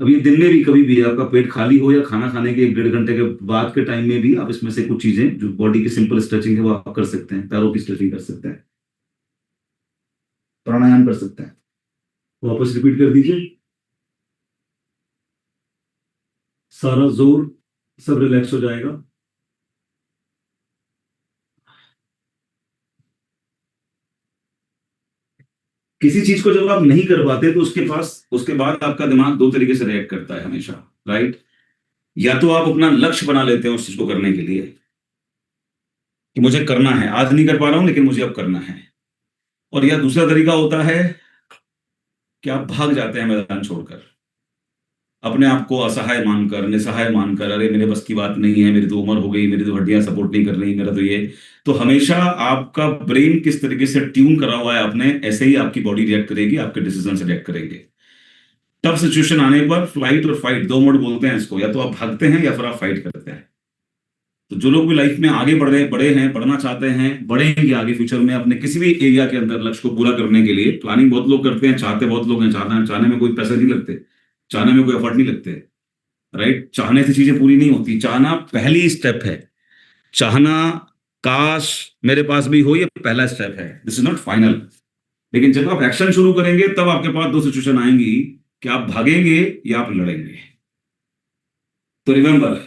अब ये दिन में भी कभी भी आपका पेट खाली हो या खाना खाने के 1-1.5 घंटे के बाद के टाइम में भी आप इसमें से कुछ चीजें जो बॉडी की सिंपल स्ट्रेचिंग है वो आप कर सकते हैं। पैरों की स्ट्रेचिंग कर सकते हैं, प्राणायाम कर सकते हैं। वापस रिपीट कर दीजिए। सारा जोर सब रिलैक्स हो जाएगा। किसी चीज को जब आप नहीं कर पाते तो उसके बाद आपका दिमाग दो तरीके से रिएक्ट करता है हमेशा, राइट। या तो आप अपना लक्ष्य बना लेते हैं उस चीज को करने के लिए कि मुझे करना है, आज नहीं कर पा रहा हूं लेकिन मुझे अब करना है। और या दूसरा तरीका होता है कि आप भाग जाते हैं मैदान छोड़कर, अपने आप को असहाय मानकर, निसहाय मानकर, अरे मेरे बस की बात नहीं है, मेरी तो उम्र हो गई, मेरी तो हड्डियां सपोर्ट नहीं कर रही, मेरा तो ये। तो हमेशा आपका ब्रेन किस तरीके से ट्यून करा हुआ है आपने, ऐसे ही आपकी बॉडी रिएक्ट करेगी, आपके डिसीजन से रिएक्ट करेंगे। टफ सिचुएशन आने पर फ्लाइट और फाइट, दो मोड बोलते हैं इसको, या तो आप भागते हैं या फिर आप फाइट करते हैं। तो जो लोग भी लाइफ में आगे बड़े हैं, बढ़ना चाहते हैं, बढ़ेंगे आगे फ्यूचर में अपने किसी भी एरिया के अंदर लक्ष्य को पूरा करने के लिए, प्लानिंग बहुत लोग करते हैं, चाहते बहुत लोग हैं, चाहने में कोई पैसे नहीं लगते, चाहने में कोई एफर्ट नहीं लगते, राइट। चाहने से चीजें पूरी नहीं होती, चाहना पहली स्टेप है। चाहना काश मेरे पास भी हो, ये पहला स्टेप है, दिस इज नॉट फाइनल। लेकिन जब आप एक्शन शुरू करेंगे तब आपके पास दो सिचुएशन आएंगी कि आप भागेंगे या आप लड़ेंगे। तो रिमेंबर,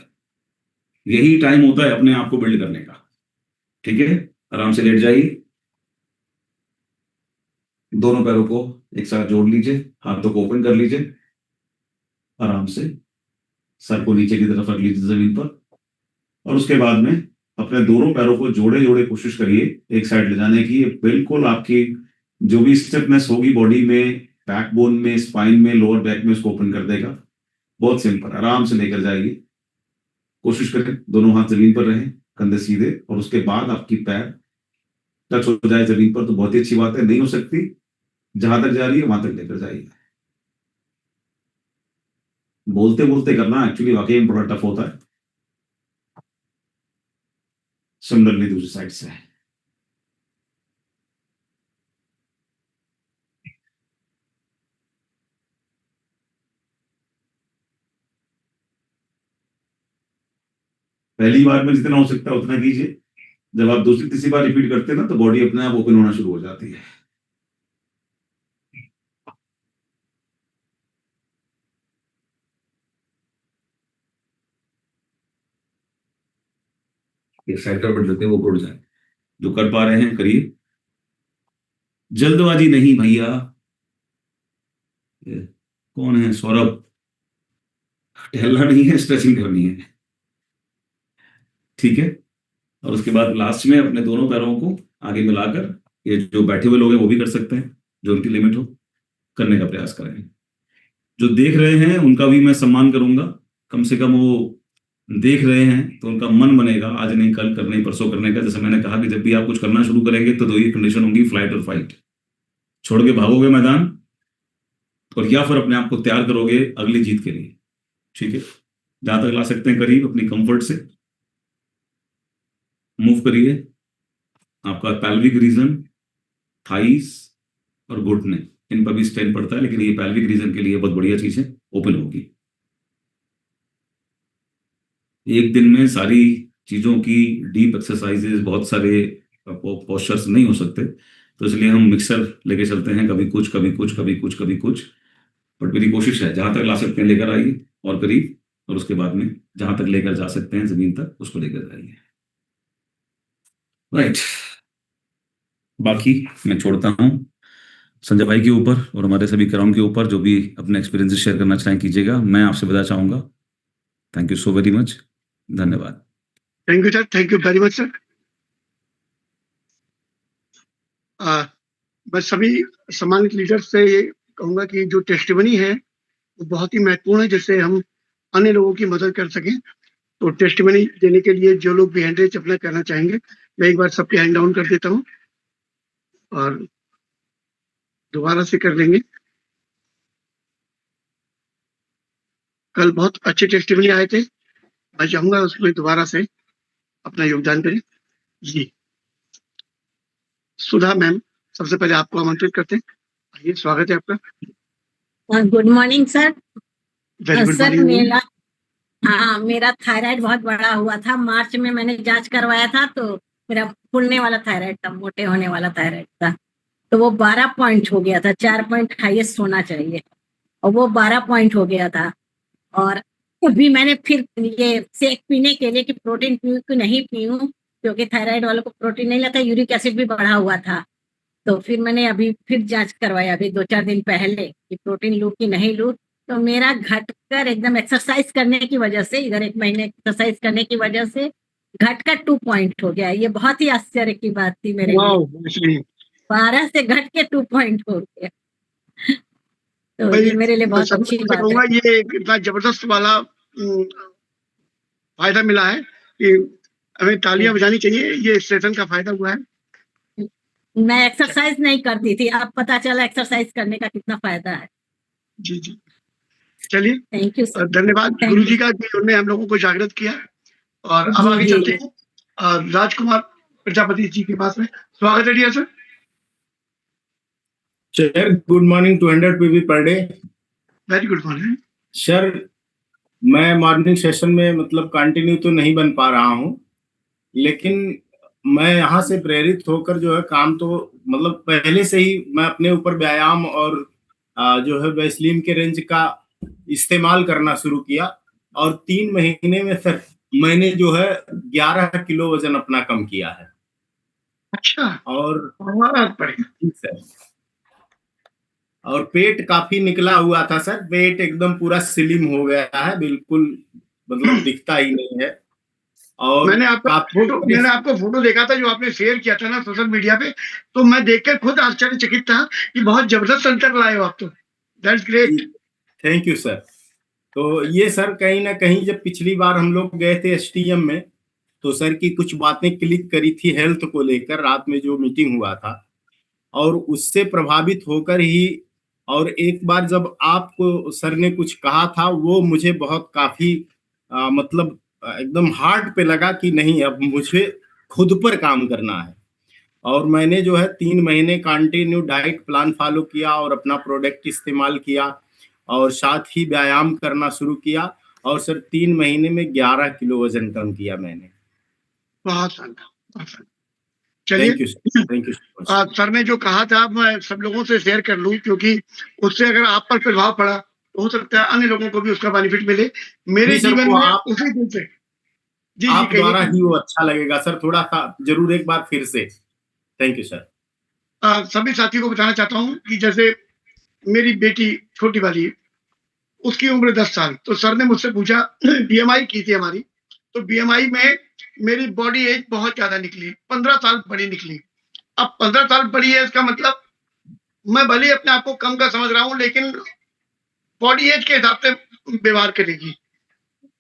यही टाइम होता है अपने आप को बिल्ड करने का। ठीक है, आराम से लेट जाइए, दोनों पैरों को एक साथ जोड़ लीजिए, हाथों को ओपन कर लीजिए, आराम से सर को नीचे की तरफ रख लीजिए जमीन पर। और उसके बाद में अपने दोनों पैरों को जोड़े जोड़े कोशिश करिए एक साइड ले जाने की। ये बिल्कुल आपकी जो भी स्टिफनेस होगी बॉडी में, बैकबोन में, स्पाइन में, लोअर बैक में, उसको ओपन कर देगा। बहुत सिंपल, आराम से लेकर जाइए। कोशिश करें दोनों हाथ जमीन पर रहें, कंधे सीधे, और उसके बाद आपकी पैर टच हो जाए जमीन पर तो बहुत ही अच्छी बात है। नहीं हो सकती, जहां तक जा रही है वहां तक लेकर जाइए। बोलते बोलते करना एक्चुअली वाकई में बड़ा टफ होता है। सिमिलरली दूसरी साइड से पहली बार में जितना हो सकता है उतना कीजिए। जब आप दूसरी तीसरी बार रिपीट करते हैं ना तो बॉडी अपने आप ओपन होना शुरू हो जाती है। एक साइड का बढ़ देते हैं, वो उड़ जाए। जो कर पा रहे हैं करिए, जल्दबाजी नहीं भैया। ये कौन है, सौरभ? टहलना नहीं है, स्ट्रेचिंग करनी है। ठीक है। और उसके बाद लास्ट में अपने दोनों पैरों को आगे मिलाकर, ये जो बैठे हुए लोग हैं वो भी कर सकते हैं, जो उनकी लिमिट हो, करने का प्रयास करें। जो देख रहे हैं उनका भी मैं सम्मान करूंगा, कम से कम वो देख रहे हैं तो उनका मन बनेगा आज नहीं कल करने, परसों करने का। जैसे मैंने कहा कि जब भी आप कुछ करना शुरू करेंगे तो दो ही कंडीशन होंगी, फ्लाइट और फाइट। छोड़ के भागोगे मैदान, और या फिर अपने आप को तैयार करोगे अगली जीत के लिए। ठीक है। जहां तक ला सकते हैं करीब अपनी कंफर्ट से मूव करिए। आपका पैल्विक रीजन, थाइस और घुटने, इन पर भी स्ट्रेन पड़ता है, लेकिन ये पैल्विक रीजन के लिए बहुत बढ़िया चीज है, ओपन होगी। एक दिन में सारी चीजों की डीप एक्सरसाइजेस, बहुत सारे पोस्चर्स नहीं हो सकते, तो इसलिए हम मिक्सर लेके चलते हैं, कभी कुछ कभी कुछ कभी कुछ कभी कुछ। बट मेरी कोशिश है जहां तक ला सकते हैं लेकर आइए और करीब, और उसके बाद में जहां तक लेकर जा सकते हैं जमीन तक उसको लेकर जाइए। राइट। बाकी मैं छोड़ता हूँ संजय भाई के ऊपर और हमारे सभी क्राउन के ऊपर, जो भी अपने एक्सपीरियंसेस शेयर करना चाहें कीजिएगा। मैं आपसे विदा चाहूंगा। Thank you so very much. धन्यवाद। Thank you sir, thank you very much sir. मैं सभी सम्मानित लीडर्स से ये कहूंगा कि जो टेस्टिमनी है वो बहुत ही महत्वपूर्ण है, जिससे हम अन्य लोगों की मदद कर सकें। तो टेस्टिमनी देने के लिए जो लोग भी हैंड रेज अपना करना चाहेंगे, मैं एक बार सबके हैंड डाउन कर देता हूँ और दोबारा से कर लेंगे। कल बहुत अच्छे टेस्टिमनी आए थे, मैं चाहूंगा उसमें दोबारा से अपना योगदान करें। जी, सुधा मैम, सबसे पहले आपको आमंत्रित करते हैं। आइए, स्वागत है आपका। Good morning sir. Very good sir morning. मेरा थायराइड बहुत बड़ा हुआ था। मार्च में मैंने जांच करवाया था तो मेरा फूलने वाला थायराइड था, मोटे होने वाला थायराइड था। तो वो 12 पॉइंट हो गया था, 4 पॉइंट हाईएस्ट होना चाहिए और वो 12 पॉइंट हो गया था। और अभी मैंने फिर ये शेक पीने के लिए कि प्रोटीन पीऊँ कि नहीं पीऊँ, क्योंकि थायराइड वालों को प्रोटीन नहीं लगता, यूरिक एसिड भी बढ़ा हुआ था। तो फिर मैंने अभी फिर जांच करवाया अभी 2-4 दिन पहले कि प्रोटीन लूं कि नहीं लूं। तो मेरा घटकर एकदम एक्सरसाइज करने की वजह से, इधर 1 महीने एक्सरसाइज करने की वजह से घटकर 2 पॉइंट हो गया। ये बहुत ही आश्चर्य की बात थी मेरे लिए। 12 से घट के 2 पॉइंट हो गया। तो ये मेरे लिए बहुत अच्छी बात है। कहूंगा ये इतना जबरदस्त वाला फायदा मिला है कि हमें तालियां बजानी चाहिए। ये सेशन का फायदा हुआ है। मैं एक्सरसाइज नहीं करती थी, अब पता चला एक्सरसाइज करने का कितना फायदा है। जी जी, चलिए, थैंक यू सर। धन्यवाद गुरु जी का कि उन्होंने हम लोगों को जागृत किया। और अब आगे चलते हैं राजकुमार प्रजापति जी के पास में। स्वागत है dear sir. Sir good morning, 200 PV per day. Very good morning sir. मैं मॉर्निंग सेशन में मतलब कंटिन्यू तो नहीं बन पा रहा हूँ, लेकिन मैं यहाँ से प्रेरित होकर जो है काम तो मतलब पहले से ही मैं अपने ऊपर व्यायाम और जो है वैसलीन के रेंज का इस्तेमाल करना शुरू किया। और 3 महीने में सर मैंने जो है 11 किलो वजन अपना कम किया है। अच्छा, और बहुत बढ़िया सर, और पेट काफी निकला हुआ था सर, पेट एकदम पूरा स्लिम हो गया है, बिल्कुल मतलब दिखता ही नहीं है। और मैंने आपको फोटो देखा था जो आपने शेयर किया था ना सोशल मीडिया पे, तो मैं देखकर खुद आश्चर्यचकित था कि बहुत जबरदस्त अंतर लाए हो आप तो। That's great. Thank you sir. तो ये सर कहीं ना कहीं जब पिछली बार हम लोग गए थे एसटीएम में, तो सर की कुछ बातें क्लिक करी थी हेल्थ को लेकर, रात में जो मीटिंग हुआ था, और उससे प्रभावित होकर ही, और एक बार जब आपको सर ने कुछ कहा था वो मुझे बहुत काफी मतलब एकदम हार्ट पे लगा कि नहीं अब मुझे खुद पर काम करना है। और मैंने जो है 3 महीने कंटिन्यू डाइट प्लान फॉलो किया और अपना प्रोडक्ट इस्तेमाल किया और साथ ही व्यायाम करना शुरू किया। और सर 3 महीने में 11 किलो वजन कम किया मैंने। बहुत शानदार। चलिए, थैंक यू सर ने जो कहा था मैं सब लोगों से शेयर कर लूं, क्योंकि उससे अगर आप पर प्रभाव पड़ा तो हो सकता है अन्य लोगों को भी उसका बेनिफिट मिले। मेरे जीवन में उसी दिन से जी आप जी द्वारा ही वो अच्छा लगेगा सर, थोड़ा सा जरूर एक बार फिर से। Thank you sir. सभी साथियों को बताना चाहता हूँ कि जैसे मेरी बेटी छोटी वाली, उसकी उम्र 10 साल। तो सर ने मुझसे पूछा, बीएमआई की थी हमारी, तो बीएमआई में मेरी बॉडी एज बहुत ज्यादा निकली, 15 साल बड़ी निकली। अब 15 साल बड़ी है, इसका मतलब मैं भले ही अपने आप को कम का समझ रहा हूँ, लेकिन बॉडी एज के हिसाब से व्यवहार करेगी।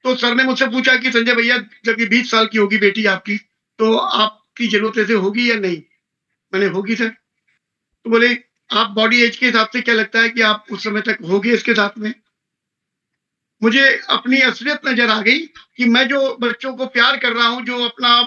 तो सर ने मुझसे पूछा कि संजय भैया, जब ये 20 साल की होगी बेटी आपकी, तो आपकी जरूरत ऐसे होगी या नहीं? मैंने होगी सर। तो बोले, आप बॉडी एज के हिसाब से क्या लगता है कि आप उस समय तक होगे इसके साथ में? मुझे अपनी असलियत नजर आ गई कि मैं जो बच्चों को प्यार कर रहा हूँ, जो अपना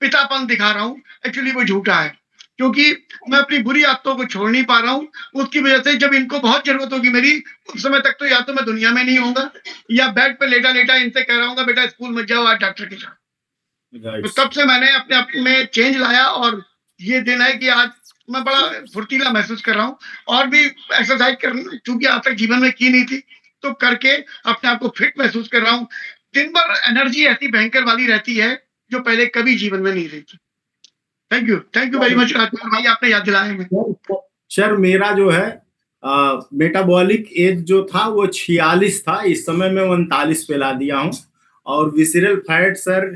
पितापन दिखा रहा हूँ, एक्चुअली वो झूठा है, क्योंकि मैं अपनी बुरी आदतों को छोड़ नहीं पा रहा हूँ। उसकी वजह से जब इनको बहुत जरूरत होगी मेरी, उस समय तक तो या तो मैं दुनिया में नहीं होऊंगा, या बेड पे लेटा लेटा इनसे कह रहा हूँ बेटा स्कूल मत जाओ, आज डॉक्टर के साथ। तो तब से मैंने अपने आप में चेंज लाया, और ये दिन है कि आज मैं बड़ा फुर्तीला महसूस कर रहा हूँ। और भी एक्सरसाइज कर, चूंकि आज तक जीवन में की नहीं थी, तो करके अपने आप को फिट महसूस कर रहा हूँ। दिन भर एनर्जी ऐसी भयंकर वाली रहती है जो पहले कभी जीवन में नहीं रही थी। थैंक यू वेरी मच राजकुमार भाई, आपने याद दिलाया हमें। सर मेरा जो है मेटाबॉलिक एज जो था वो 46 था, इस समय मैं 39 पे ला दिया हूँ। और विसरल फैट सर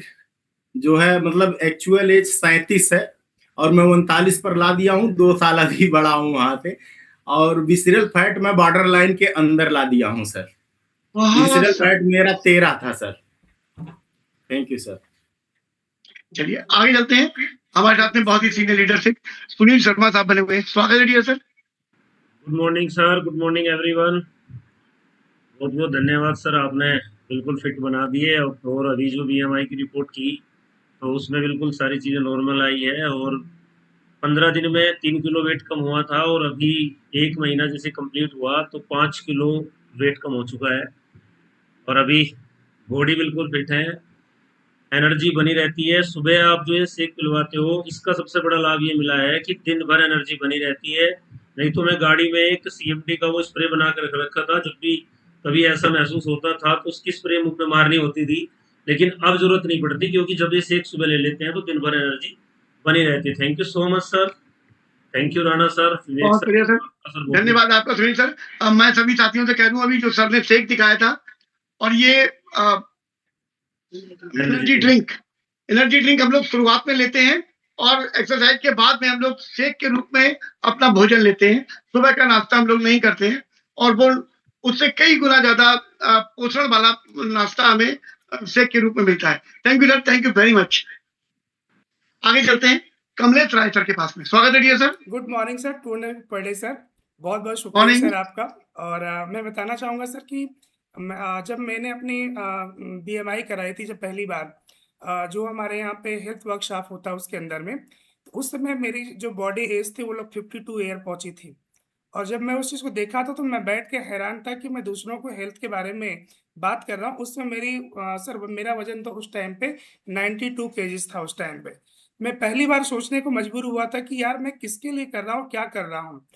जो है मतलब एक्चुअल एज 37 है, और मैं 39 पर ला दिया हूँ, 2 साल अभी बढ़ा हूँ वहां से। और विसरल फैट मैं बॉर्डर लाइन के अंदर ला दिया हूँ सर। विसरल फैट मेरा 13 था सर। Thank you sir. चलिए आगे चलते हैं। हमारे साथ में बहुत ही सीनियर लीडरशिप सुनील शर्मा साहब बने हुए हैं, स्वागत है dear sir. Good morning sir, good morning everyone. बहुत बहुत धन्यवाद सर, आपने बिल्कुल फिट बना दिए। और अभी जो बीएमआई की रिपोर्ट की तो उसमें बिल्कुल सारी चीज़ें नॉर्मल आई है, और 15 दिन में 3 किलो वेट कम हुआ था, और अभी 1 महीना जैसे कंप्लीट हुआ तो 5 किलो वेट कम हो चुका है, और अभी बॉडी बिल्कुल फिट है, एनर्जी बनी रहती है। सुबह आप जो है शेक पिलवाते हो, इसका सबसे बड़ा लाभ ये मिला है कि दिन भर एनर्जी बनी रहती है। नहीं तो मैं गाड़ी में एक सीएमडी का वो स्प्रे बना कर रखा था, जब भी कभी ऐसा महसूस होता था तो उसकी स्प्रे मुंह पे मारनी होती थी, लेकिन अब जरूरत नहीं पड़ती, क्योंकि जब ये शेक सुबह ले लेते हैं तो दिन भर एनर्जी बनी रहती है। Thank you so much sir. Thank you Rana sir, बहुत बढ़िया सर, धन्यवाद आपका सुनील सर। अब मैं सभी साथियों से कह दूं, अभी जो सर ने शेक दिखाया था, और ये एनर्जी ड्रिंक हम लोग शुरुआत में लेते हैं, और एक्सरसाइज के बाद में हम लोग शेक के रूप में अपना भोजन लेते हैं। सुबह का नाश्ता हम लोग नहीं करते हैं, और वो उससे कई गुना ज्यादा पोषण वाला नाश्ता हमें शेक के रूप में मिलता है। Thank you sir, thank you very much. आगे चलते हैं कमलेश राय सर के पास में, स्वागत है dear sir. Good morning sir, tournament पढ़े सर, बहुत बहुत शुक्रिया सर आपका। और मैं बताना चाहूँगा सर कि जब मैंने अपनी बीएमआई कराई थी, जब पहली बार जो हमारे यहाँ पे हेल्थ वर्कशॉप होता है उसके अंदर में, तो उस समय मेरी जो बॉडी एज थी वो लोग 52 ईयर पहुंची थी। और जब मैं उस चीज़ को देखा था तो मैं बैठ के हैरान था कि मैं दूसरों को हेल्थ के बारे में बात कर रहा हूँ। उसमें सर मेरा वजन तो उस टाइम पे 92 केजीज था। उस टाइम पे मैं पहली बार सोचने को मजबूर हुआ था कि यार मैं किसके लिए कर रहा हूँ, क्या कर रहा हूँ।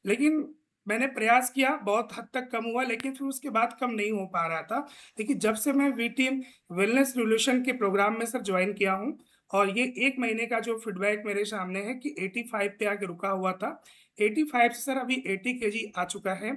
लेकिन मैंने प्रयास किया, बहुत हद तक कम हुआ, लेकिन फिर उसके बाद कम नहीं हो पा रहा था। लेकिन जब से मैं वी टीम वेलनेस रिवोल्यूशन के प्रोग्राम में सर ज्वाइन किया हूँ, और ये 1 महीने का जो फीडबैक मेरे सामने है कि 85 पे आके रुका हुआ था, 85 से सर अभी 80 केजी आ चुका है।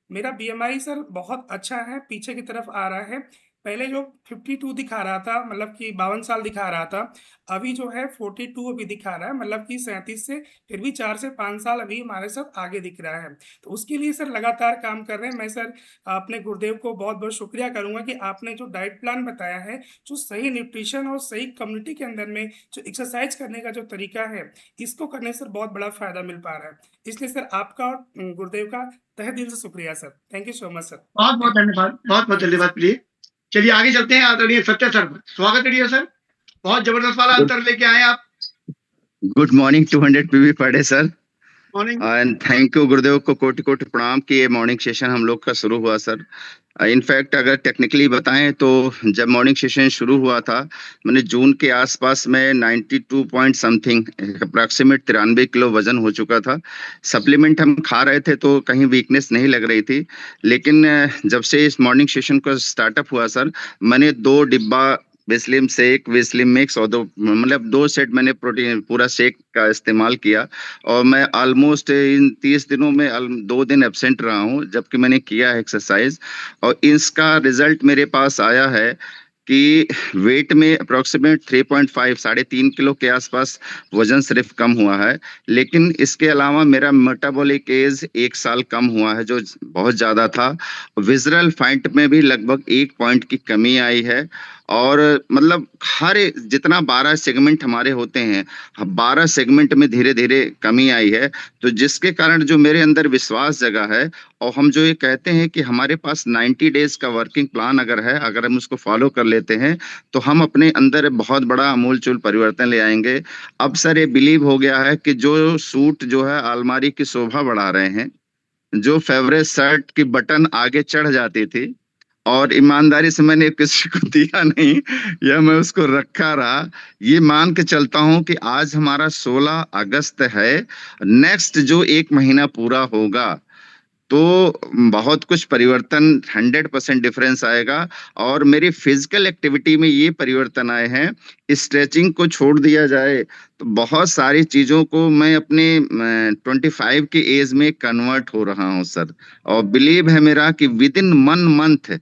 मेरा बीएमआई सर बहुत अच्छा है, पीछे की तरफ आ रहा है। पहले जो 52 दिखा रहा था, मतलब कि 52 साल दिखा रहा था, अभी जो है 42 अभी दिखा रहा है, मतलब कि 37 से फिर भी 4 से 5 साल अभी हमारे साथ आगे दिख रहा है। तो उसके लिए सर लगातार काम कर रहे हैं। मैं सर अपने गुरुदेव को बहुत बहुत शुक्रिया करूंगा कि आपने जो डाइट प्लान बताया है, जो सही न्यूट्रिशन और सही कम्युनिटी के अंदर में जो एक्सरसाइज करने का जो तरीका है, इसको करने से बहुत बड़ा फायदा मिल पा रहा है। इसलिए सर आपका और गुरुदेव का तहे दिल से शुक्रिया sir. Thank you so much sir. बहुत बहुत धन्यवाद, बहुत बहुत धन्यवाद प्रिय। चलिए आगे चलते हैं आदरणीय सत्य सर, स्वागत है डियर सर। बहुत जबरदस्त वाला अंतर लेके आए आप। Good morning 200 PV per day sir, morning and thank you गुरुदेव को कोटि कोटि प्रणाम कि ये मॉर्निंग सेशन हम लोग का शुरू हुआ सर। इनफैक्ट अगर टेक्निकली बताएं तो जब मॉर्निंग सेशन शुरू हुआ था, मैंने जून के आसपास में 92 पॉइंट समथिंग अप्रॉक्सीमेट 93 किलो वजन हो चुका था। सप्लीमेंट हम खा रहे थे तो कहीं वीकनेस नहीं लग रही थी, लेकिन जब से इस मॉर्निंग सेशन का स्टार्टअप हुआ सर, मैंने 2 डिब्बा विस्लिम शेक, विस्लिम मिक्स और 2 सेट मैंने प्रोटीन पूरा शेक का इस्तेमाल किया। और मैं ऑलमोस्ट इन 30 दिनों में 2 दिन एब्सेंट रहा हूँ, जबकि मैंने किया है एक्सरसाइज। और इसका रिजल्ट मेरे पास आया है कि वेट में अप्रोक्सीमेट 3.5 3.5 किलो के आसपास वजन सिर्फ कम हुआ है। लेकिन इसके अलावा मेरा मेटाबॉलिक एज 1 साल कम हुआ है, जो बहुत ज्यादा था। विजुअल फाइंट में भी लगभग 1 पॉइंट की कमी आई है। और मतलब हर जितना 12 सेगमेंट हमारे होते हैं, 12 सेगमेंट में धीरे धीरे कमी आई है। तो जिसके कारण जो मेरे अंदर विश्वास जगा है, और हम जो ये कहते हैं कि हमारे पास 90 डेज का वर्किंग प्लान अगर है, अगर हम उसको फॉलो कर लेते हैं तो हम अपने अंदर बहुत बड़ा अमूलचूल परिवर्तन ले आएंगे। अब सर ये बिलीव हो गया है कि जो सूट जो है अलमारी की शोभा बढ़ा रहे हैं, जो फेवरेट शर्ट की बटन आगे चढ़ जाती थी और ईमानदारी से मैंने किसी को दिया नहीं, या मैं उसको रखा रहा, ये मान के चलता हूं कि आज हमारा 16 अगस्त है। नेक्स्ट जो 1 महीना पूरा होगा तो बहुत कुछ परिवर्तन 100% डिफरेंस आएगा। और मेरी फिजिकल एक्टिविटी में ये परिवर्तन आए हैं, स्ट्रेचिंग को छोड़ दिया जाए तो बहुत सारी चीजों को मैं अपने 25 की एज में कन्वर्ट हो रहा हूँ सर। और बिलीव है मेरा कि विद इन 1 मंथ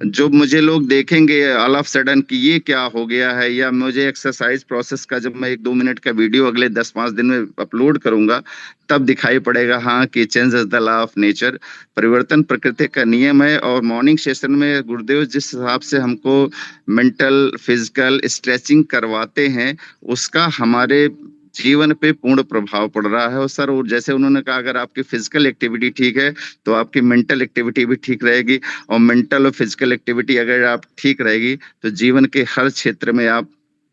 जो मुझे लोग देखेंगे ऑल ऑफ सडन कि ये क्या हो गया है, या मुझे एक्सरसाइज प्रोसेस का जब मैं 1-2 मिनट का वीडियो अगले 10-5 दिन में अपलोड करूंगा, तब दिखाई पड़ेगा हाँ कि change is the law of nature, परिवर्तन प्रकृति का नियम है। और मॉर्निंग सेशन में गुरुदेव जिस हिसाब से हमको मेंटल फिजिकल स्ट्रेचिंग करवाते हैं, उसका हमारे जीवन पे पूर्ण प्रभाव पड़ रहा है। और सर, और जैसे उन्होंने कहा, अगर आपकी फिजिकल एक्टिविटी ठीक है तो आपकी मेंटल एक्टिविटी भी ठीक रहेगी, और मेंटल और फिजिकल एक्टिविटी अगर आप ठीक रहेगी तो जीवन के हर क्षेत्र में आप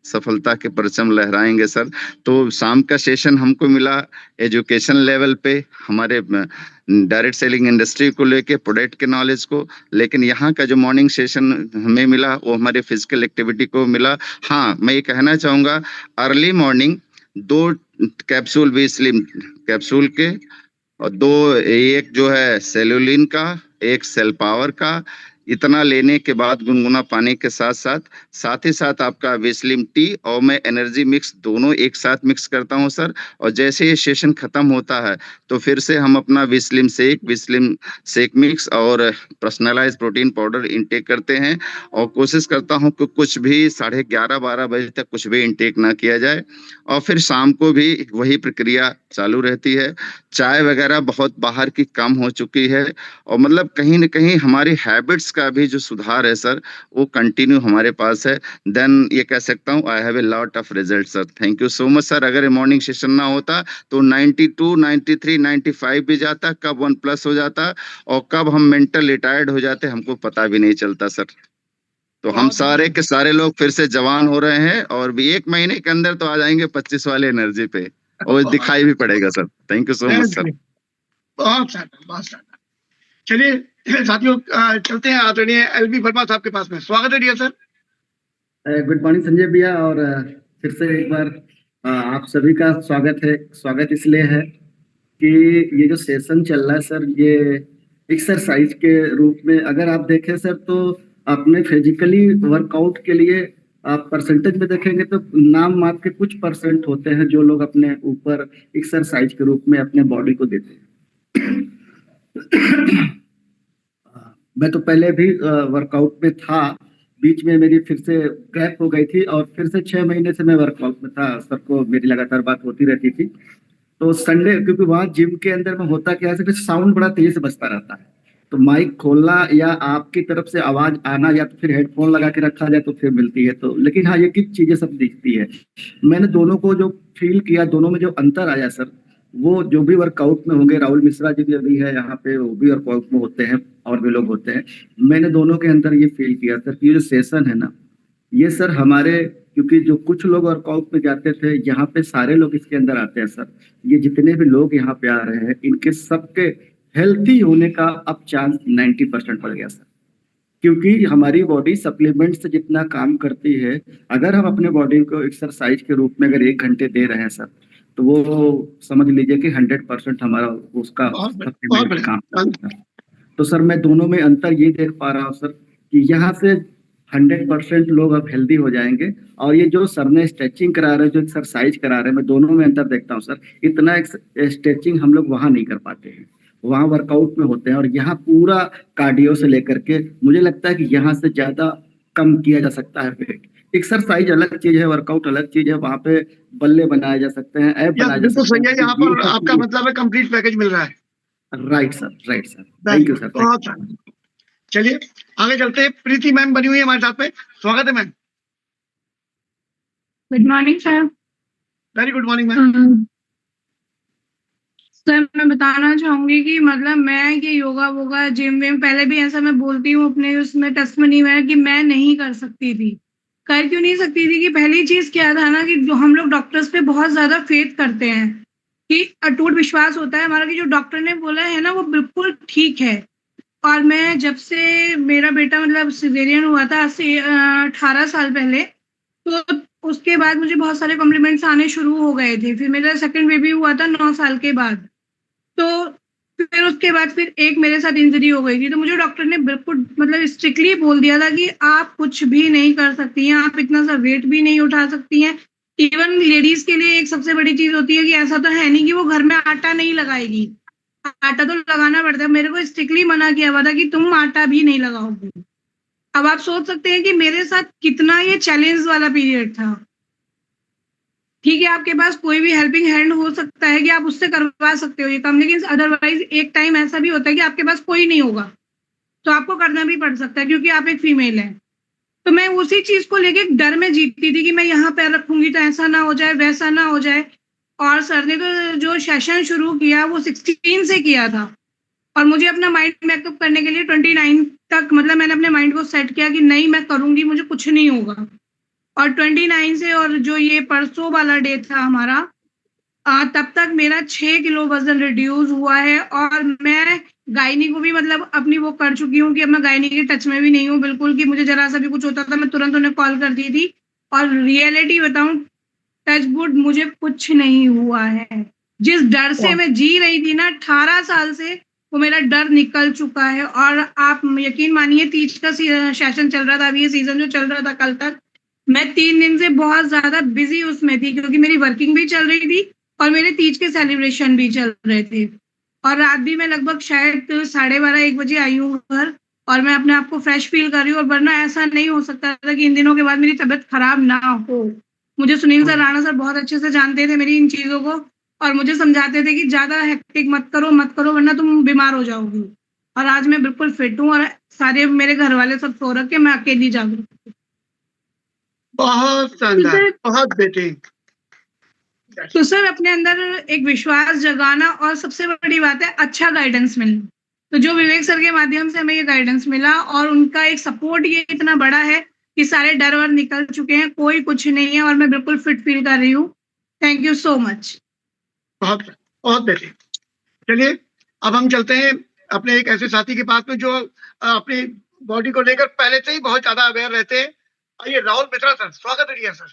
सफलता के परचम लहराएंगे सर। तो शाम का सेशन हमको मिला एजुकेशन लेवल पे, हमारे डायरेक्ट सेलिंग इंडस्ट्री को लेके, प्रोडक्ट के नॉलेज को, लेकिन यहाँ का जो मॉर्निंग सेशन हमें मिला वो हमारे फिजिकल एक्टिविटी को मिला। हाँ, मैं ये कहना चाहूंगा, अर्ली मॉर्निंग 2 कैप्सूल भी स्लिम कैप्सूल के, और 2 एक जो है सेलुलिन का, एक सेल पावर का, इतना लेने के बाद गुनगुना पानी के साथ ही साथ आपका विस्लिम टी और मैं एनर्जी मिक्स दोनों एक साथ मिक्स करता हूं सर। और जैसे ये सेशन खत्म होता है तो फिर से हम अपना विस्लिम शेक मिक्स और पर्सनलाइज प्रोटीन पाउडर इनटेक करते हैं। और कोशिश करता हूं कि कुछ भी 11:30-12 बजे तक कुछ भी इनटेक ना किया जाए। और फिर शाम को भी वही प्रक्रिया चालू रहती है। चाय वगैरह बहुत बाहर की कम हो चुकी है, और मतलब कहीं न कहीं हमारी हैबिट्स का भी जो सुधार है सर, वो कंटिन्यू हमारे पास है। देन ये कह सकता हूँ, I have a lot of result sir. Thank you so much sir. अगर ये मॉर्निंग सेशन ना होता तो 92, 93, 95 भी जाता, कब 1+ हो जाता, और कब हम मेंटल रिटायर्ड हो जाते हमको पता भी नहीं चलता सर। तो हम सारे के सारे लोग फिर से जवान हो रहे हैं, और भी 1 महीने के अंदर तो आ जाएंगे 25 वाले एनर्जी पे, और दिखाई भी पड़ेगा sir. Thank you so much sir. बहुत सारा। चलिए साथियों, चलते हैं आदरणीय LB वर्मा साहब के पास में। स्वागत है dear sir. Good morning Sanjay भैया, और फिर से एक बार आप सभी का स्वागत है। स्वागत इसलिए है कि ये जो सेशन चल रहा है सर, ये एक्सरसाइज के रूप में अगर आप देखें सर, तो अपने फिजिकली वर्कआउट के लिए आप परसेंटेज में देखेंगे तो नाम मात्र के कुछ % होते हैं जो लोग अपने ऊपर एक्सरसाइज के रूप में अपने बॉडी को देते हैं। मैं तो पहले भी वर्कआउट में था, बीच में मेरी फिर से गैप हो गई थी, और फिर से 6 महीने से मैं वर्कआउट में था। सबको मेरी लगातार बात होती रहती थी। तो संडे, क्योंकि वहाँ जिम के अंदर में होता क्या है, साउंड बड़ा तेज से बजता रहता है, तो माइक खोलना या आपकी तरफ से आवाज आना, या तो फिर हेडफोन लगा के रखा जाए तो फिर मिलती है। तो लेकिन हाँ, ये किस चीजें सब दिखती है। मैंने दोनों को जो फील किया, दोनों में जो अंतर आया सर, वो जो भी वर्कआउट में होंगे, राहुल मिश्रा जी भी अभी है यहाँ पे, वो भी वर्कआउट में होते हैं, और भी लोग होते हैं। मैंने दोनों के अंदर ये फील किया सर कि ये जो सेशन है ना, ये सर हमारे, क्योंकि जो कुछ लोग वर्कआउट में जाते थे, यहाँ पे सारे लोग इसके अंदर आते हैं सर। ये जितने भी लोग यहाँ पे आ रहे हैं, इनके सबके हेल्थी होने का अब चांस 90% बढ़ गया सर। क्योंकि हमारी बॉडी सप्लीमेंट से जितना काम करती है, अगर हम अपने बॉडी को एक्सरसाइज के रूप में अगर 1 घंटे दे रहे हैं सर, तो वो समझ लीजिए कि 100% हमारा उसका काम। तो सर मैं दोनों में अंतर ये देख पा रहा हूँ सर कि यहाँ से 100% लोग अब हेल्दी हो जाएंगे। और ये जो सर ने स्ट्रेचिंग करा रहे हैं, जो एक्सरसाइज करा रहे हैं, मैं दोनों में अंतर देखता हूँ सर। इतना स्ट्रेचिंग हम लोग वहां नहीं कर पाते हैं, वहां वर्कआउट में होते हैं, और यहाँ पूरा कार्डियो से लेकर के मुझे लगता है कि यहाँ से ज्यादा कम किया जा सकता है वेट। एक्सरसाइज अलग चीज है, वर्कआउट अलग चीज है, वहां पे बल्ले बनाए जा सकते हैं, ऐप बनाए जा बिल्कुल सकते सही है, हैं। यहाँ पर आपका मतलब है कंप्लीट पैकेज मिल रहा है। Right sir, right sir, thank you sir. बहुत अच्छा। चलिए आगे चलते हैं। प्रीति मैम बनी हुई है हमारे साथ में, स्वागत है ma'am. Good morning sir. Very good morning ma'am. Sir मैं बताना चाहूंगी कि मतलब मैं ये योगा वोगा जिम विम पहले भी ऐसा मैं बोलती हूँ अपने उसमें टेस्टमनी में कि मैं नहीं कर सकती थी। कर क्यों नहीं सकती थी कि पहली चीज क्या था ना कि जो हम लोग डॉक्टर्स पे बहुत ज्यादा फेथ करते हैं, कि अटूट विश्वास होता है हमारा कि जो डॉक्टर ने बोला है ना वो बिल्कुल ठीक है। और मैं जब से मेरा बेटा मतलब सिजेरियन हुआ था आज से 18 साल पहले, तो उसके बाद मुझे बहुत सारे कॉम्प्लीमेंट्स आने शुरू हो गए थे। फिर मेरा सेकंड बेबी हुआ था 9 साल के बाद, तो फिर उसके बाद फिर एक मेरे साथ इंजरी हो गई थी। तो मुझे डॉक्टर ने बिल्कुल मतलब स्ट्रिक्टली बोल दिया था कि आप कुछ भी नहीं कर सकती हैं, आप इतना सा वेट भी नहीं उठा सकती हैं। इवन लेडीज के लिए एक सबसे बड़ी चीज होती है कि ऐसा तो है नहीं कि वो घर में आटा नहीं लगाएगी, आटा तो लगाना पड़ता है। मेरे को स्ट्रिक्टली मना किया हुआ था कि तुम आटा भी नहीं लगाओगी। अब आप सोच सकते हैं कि मेरे साथ कितना ये चैलेंज वाला पीरियड था। ठीक है, आपके पास कोई भी हेल्पिंग हैंड हो सकता है कि आप उससे करवा सकते हो ये काम, लेकिन अदरवाइज एक टाइम ऐसा भी होता है कि आपके पास कोई नहीं होगा तो आपको करना भी पड़ सकता है क्योंकि आप एक फीमेल हैं। तो मैं उसी चीज को लेके डर में जीतती थी कि मैं यहाँ पैर रखूंगी तो ऐसा ना हो जाए, वैसा ना हो जाए। और सर ने तो जो सेशन शुरू किया वो 16 से किया था, और मुझे अपना माइंड मेकअप करने के लिए 29 तक मतलब मैंने अपने माइंड को सेट किया कि नहीं मैं करूंगी, मुझे कुछ नहीं होगा। और 29 से और जो ये परसों वाला डे था हमारा, तब तक मेरा 6 किलो वजन रिड्यूस हुआ है। और मैं गायनी को भी मतलब अपनी वो कर चुकी हूँ कि अब मैं गायनी के टच में भी नहीं हूँ बिल्कुल, कि मुझे जरा सा भी कुछ होता था मैं तुरंत उन्हें कॉल कर दी थी। और रियलिटी बताऊं, टच वुड, मुझे कुछ नहीं हुआ है। जिस डर से मैं जी रही थी ना 18 साल से, वो मेरा डर निकल चुका है। और आप यकीन मानिए तीज का सेशन चल रहा था, अभी ये सीजन जो चल रहा था कल तक, मैं 3 दिन से बहुत ज्यादा बिजी उसमें थी क्योंकि मेरी वर्किंग भी चल रही थी और मेरे तीज के सेलिब्रेशन भी चल रहे थे। और रात भी मैं लगभग शायद 12:30-1 बजे आई हूँ घर, और मैं अपने आप को फ्रेश फील कर रही हूँ। और वरना ऐसा नहीं हो सकता था कि इन दिनों के बाद मेरी तबीयत खराब ना हो। मुझे सुनील सर, राणा सर बहुत अच्छे से जानते थे मेरी इन चीजों को, और मुझे समझाते थे कि ज्यादा हेक्टिक मत करो वरना तुम बीमार हो जाओगी। और आज मैं बिल्कुल फिट हूँ और सारे मेरे घर वाले सब सो रखे, मैं अकेली जाग रही हूँ। बहुत शानदार, बहुत बेहतरीन। तो सर अपने अंदर एक विश्वास जगाना, और सबसे बड़ी बात है अच्छा गाइडेंस मिलना। तो जो विवेक सर के माध्यम से हमें ये गाइडेंस मिला और उनका एक सपोर्ट ये इतना बड़ा है कि सारे डर वर निकल चुके हैं, कोई कुछ नहीं है और मैं बिल्कुल फिट फील कर रही हूँ। Thank you so much. बहुत बहुत बेहतरीन। चलिए अब हम चलते हैं अपने एक ऐसे साथी के पास में जो अपनी बॉडी को लेकर पहले से ही बहुत ज्यादा अवेयर रहते हैं। आइए राहुल मित्रा सर, स्वागत है dear sir.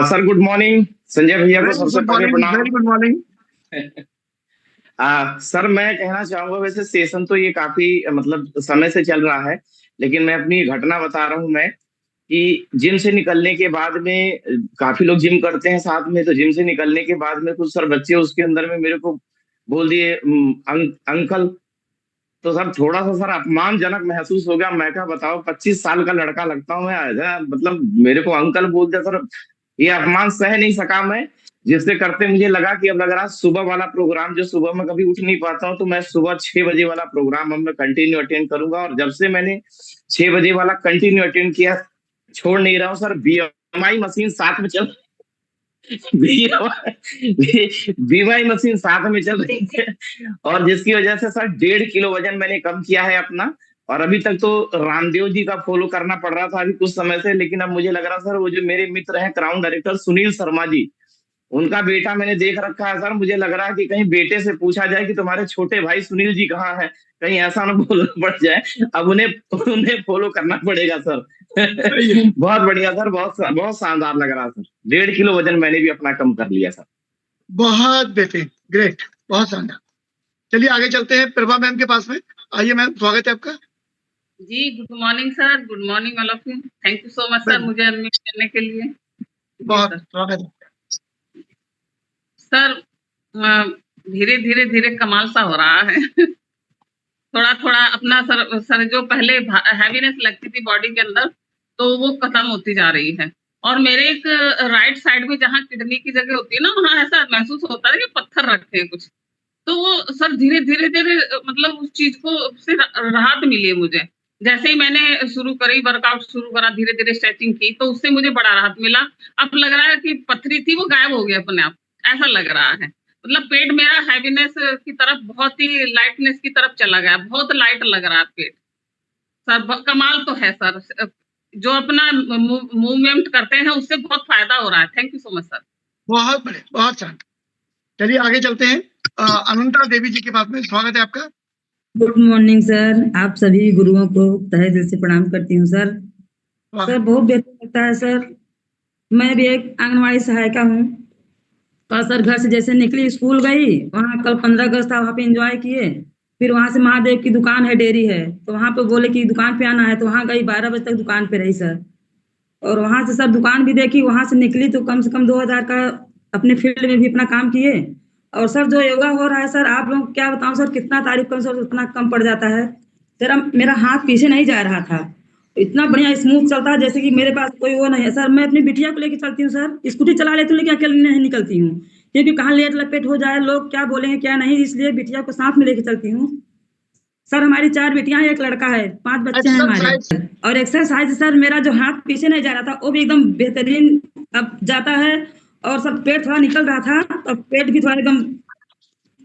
Sir good morning. Sanjay भैया को सबसे पहले प्रणाम। Very good morning. सर मैं कहना चाहूंगा, वैसे सेशन तो ये काफी मतलब समय से चल रहा है, लेकिन मैं अपनी घटना बता रहा हूँ मैं कि जिम से निकलने के बाद में काफी लोग जिम करते हैं साथ में, तो जिम से निकलने के बाद में कुछ सर बच्चे उसके अंदर में मेरे को बोल दिए अंकल। तो सर थोड़ा सा सर अपमानजनक महसूस हो गया। मैं क्या बताओ, 25 साल का लड़का लगता हूँ मैं, मतलब मेरे को अंकल बोल दिया सर। ये अपमान सह नहीं सका मैं, जिससे करते मुझे लगा कि अब अगर आज सुबह वाला प्रोग्राम, जो सुबह में कभी उठ नहीं पाता हूँ, तो मैं सुबह 6 बजे वाला प्रोग्राम अब मैं कंटिन्यू अटेंड करूंगा। और जब से मैंने 6 बजे वाला कंटिन्यू अटेंड किया, छोड़ नहीं रहा हूँ सर। बीएमआई मशीन साथ में चल बीएमआई मशीन साथ में चल रही है, और जिसकी वजह से सर 1.5 किलो वजन मैंने कम किया है अपना। और अभी तक तो रामदेव जी का फॉलो करना पड़ रहा था अभी कुछ समय से, लेकिन अब मुझे लग रहा सर वो जो मेरे मित्र हैं क्राउन डायरेक्टर सुनील शर्मा जी, उनका बेटा मैंने देख रखा है सर। मुझे लग रहा है कि कहीं बेटे से पूछा जाए कि तुम्हारे छोटे भाई सुनील जी कहाँ हैं, कहीं ऐसा ना बोलना पड़ जाए। अब उन्हें फॉलो करना पड़ेगा सर। बहुत बढ़िया सर, बहुत शानदार लग रहा सर। 1.5 किलो वजन मैंने भी अपना कम कर लिया सर। बहुत बेहतरीन, ग्रेट, बहुत शानदार। चलिए आगे चलते हैं प्रभा मैम के पास में। आइए मैम, स्वागत है आपका। जी, good morning sir, good morning all of you. Thank you so much sir मुझे अनम्यूट करने के लिए। बहुत सर। स्वागत है। सर धीरे-धीरे कमाल सा हो रहा है। थोड़ा-थोड़ा अपना सर जो पहले हैवीनेस लगती थी बॉडी के अंदर, तो वो खत्म होती जा रही है। और मेरे एक राइट साइड में जहाँ किडनी की जगह होती है ना, वहाँ ऐसा महसूस होता है कि पत्थर रखे हैं कुछ। तो वो सर धीरे-धीरे मतलब उस चीज़ को से राहत मिली है मुझे। जैसे ही मैंने शुरू करी वर्कआउट शुरू करा, धीरे-धीरे स्ट्रेचिंग की, तो उससे मुझे बड़ा राहत मिला। अब लग रहा है कि पथरी थी वो गायब हो गई अपने आप, ऐसा लग रहा है। मतलब पेट मेरा हैवीनेस की तरफ बहुत ही लाइटनेस की तरफ चला गया, बहुत लाइट लग रहा है पेट। सर कमाल तो है सर। जो अपना मूवमेंट करते हैं उससे बहुत फायदा हो रहा है। Thank you so much sir. बहुत बढ़िया, बहुत शानदार। चलिए आगे चलते हैं। अनंता देवी जी के पास में स्वागत है आपका। गुड मॉर्निंग सर, आप सभी गुरुओं को तहे दिल से प्रणाम करती हूँ सर। सर बहुत बेहतर लगता है सर। मैं भी एक आंगनवाड़ी सहायिका हूँ। कल सर घर से जैसे निकली स्कूल गई, वहाँ कल 15 अगस्त था, वहाँ पे एंजॉय किए। फिर वहाँ से महादेव की दुकान है, डेयरी है, तो वहाँ पे बोले कि दुकान पे आना है, तो वहाँ गई 12 बजे तक दुकान पे रही सर। और वहाँ से सर दुकान भी देखी, वहाँ से निकली तो कम से कम 2000 का अपने फील्ड में भी अपना काम किए। और सर जो योगा हो रहा है सर, आप लोग क्या बताऊं सर, कितना तारीफ करूं सर, उतना कम पड़ जाता है। सर मेरा हाथ पीछे नहीं जा रहा था, इतना बढ़िया स्मूथ चलता है जैसे कि मेरे पास कोई वो नहीं है सर। मैं अपनी बिटिया को लेके चलती हूँ सर, स्कूटी चला लेती हूँ लेकिन अकेले नहीं निकलती हूँ, क्योंकि कहाँ लेट लपेट हो जाए, लोग क्या बोलेंगे क्या नहीं, इसलिए बिटिया को साथ में लेके चलती हूँ। सर हमारी 4 बेटियां हैं, 1 लड़का है, 5 बच्चे हैं हमारे। और एक्सरसाइज सर मेरा जो हाथ पीछे नहीं जा रहा था वो भी एकदम बेहतरीन अब जाता है। और सब पेट थोड़ा निकल रहा था, तो पेट भी थोड़ा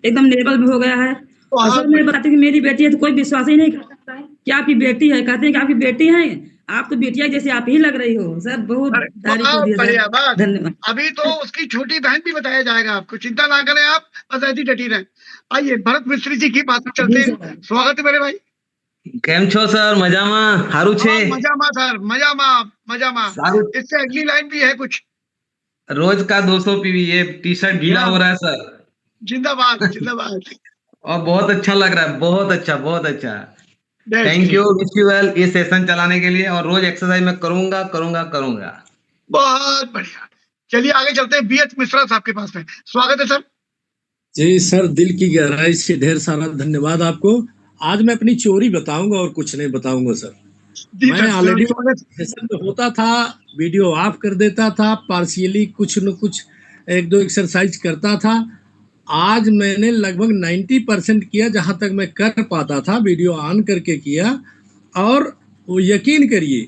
एकदम लेवल में हो गया है। और सर मैं बताती हूँ कि मेरी बेटी है, तो कोई विश्वास ही नहीं कर सकता है कि आपकी बेटी है। कहते हैं कि आपकी बेटी है, आप तो बेटिया जैसे आप ही लग रही हो सर। बहुत तारीफ होती है सर, धन्यवाद। अभी तो उसकी छोटी बहन भी बताया जाएगा आपको, चिंता ना करें आप, बस ऐसी डटी रहें। आइए भरत मिस्त्री जी की बात में चलते हैं। स्वागत है मेरे भाई। કેમ છો સર? મજામાં? સારું છે? મજામાં સર, મજામાં। इससे अगली लाइन भी है कुछ। रोज का 200 पीवी, ये टी शर्ट गीला हो रहा है सर। जिंदाबाद जिंदाबाद। और बहुत अच्छा लग रहा है, बहुत अच्छा बहुत अच्छा। Thank you, wish you well ये सेशन चलाने के लिए। और रोज एक्सरसाइज मैं करूंगा करूंगा करूंगा। बहुत बढ़िया। चलिए आगे चलते हैं। बीएच मिश्रा साहब के पास में स्वागत है सर। जी सर, दिल की गहराई से ढेर सारा धन्यवाद आपको। आज मैं अपनी चोरी बताऊंगा और कुछ नहीं बताऊंगा सर। मैं ऑलरेडी सेशन में होता था, वीडियो ऑफ कर देता था, पार्शियली कुछ न कुछ 1-2 एक्सरसाइज करता था। आज मैंने लगभग 90% किया, जहां तक मैं कर पाता था वीडियो ऑन करके किया। और वो यकीन करिए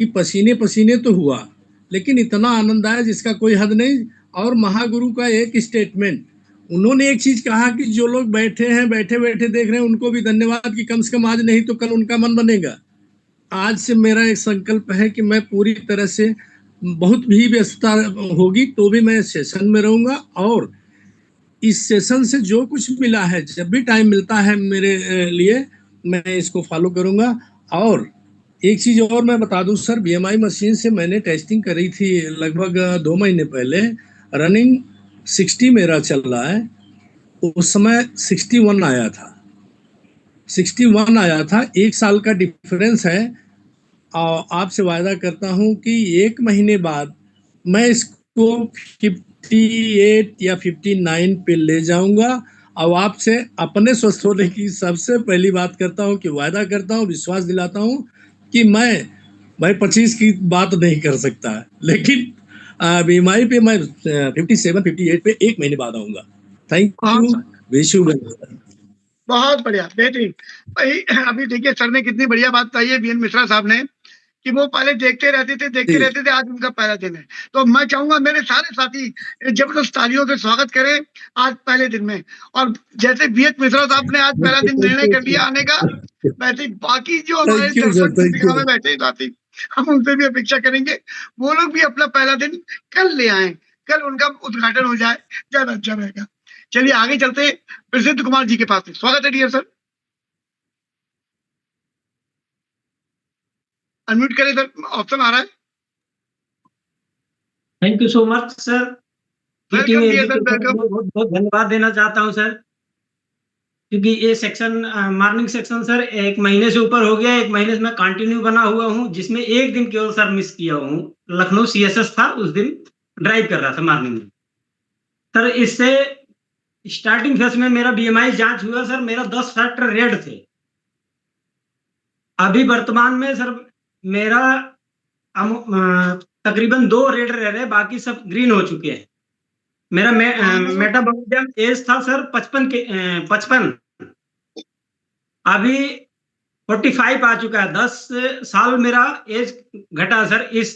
कि पसीने पसीने तो हुआ, लेकिन इतना आनंद आया जिसका कोई हद नहीं। और महागुरु का एक स्टेटमेंट, उन्होंने एक चीज कहा कि जो लोग बैठे हैं, बैठे बैठे देख रहे हैं, उनको भी धन्यवाद कि कम से कम आज नहीं तो कल उनका मन बनेगा। आज से मेरा एक संकल्प है कि मैं पूरी तरह से, बहुत भी व्यस्तता होगी तो भी मैं सेशन में रहूंगा। और इस सेशन से जो कुछ मिला है, जब भी टाइम मिलता है मेरे लिए, मैं इसको फॉलो करूंगा। और एक चीज और मैं बता दूं सर, बीएमआई मशीन से मैंने टेस्टिंग करी थी लगभग 2 महीने पहले। रनिंग 60 मेरा चल रहा है, उस समय 61 आया था। 61 आया था, 1 साल का डिफरेंस है। और आपसे वायदा करता हूं कि 1 महीने बाद मैं इसको 58 या 59 पे ले जाऊंगा। और आपसे अपने स्वस्थ होने की सबसे पहली बात करता हूं कि वायदा करता हूं, विश्वास दिलाता हूं कि मैं भाई 25 की बात नहीं कर सकता, लेकिन बीएमआई पे मैं 57-58 पे 1 महीने बाद आऊंगा। Thank you, wish you well. बहुत बढ़िया, बेहतरीन भाई। अभी देखिए सर ने कितनी बढ़िया बात बताई है बीएन मिश्रा साहब ने, कि वो पहले देखते रहते थे, आज उनका पहला दिन है। तो मैं चाहूंगा मेरे सारे साथी जबरदस्त तालियों से स्वागत करें आज पहले दिन में। और जैसे बीएच मिश्रा साहब ने आज पहला दिन निर्णय कर लिया आने का, वैसे बाकी जो हमारे दर्शक दीपिका में बैठे साथी, हम उनसे भी अपेक्षा करेंगे वो लोग भी अपना पहला दिन कल ले आए, कल उनका उद्घाटन हो जाए, ज्यादा अच्छा रहेगा। चलिए आगे चलते प्रसिद्ध कुमार जी के पास में स्वागत है डियर सर। अनम्यूट करें सर, ऑप्शन आ रहा है। Thank you so much sir. बहुत बहुत धन्यवाद देना चाहता हूं सर। क्योंकि ये सेक्शन मॉर्निंग सेक्शन सर 1 महीने से ऊपर हो गया, 1 महीने से मैं कंटिन्यू बना हुआ हूँ, जिसमें 1 दिन केवल सर मिस किया हूँ। लखनऊ CSS था, उस दिन ड्राइव कर रहा था मॉर्निंग में सर। इससे स्टार्टिंग फेज में मेरा BMI जांच हुआ सर, मेरा 10 फैक्टर रेड थे। अभी वर्तमान में सर मेरा तकरीबन 2 रेड रह रहे, बाकी सब ग्रीन हो चुके हैं। मेरा मेटाबॉलिज्म एज था सर 55, अभी 45 आ चुका है। 10 साल मेरा एज घटा सर इस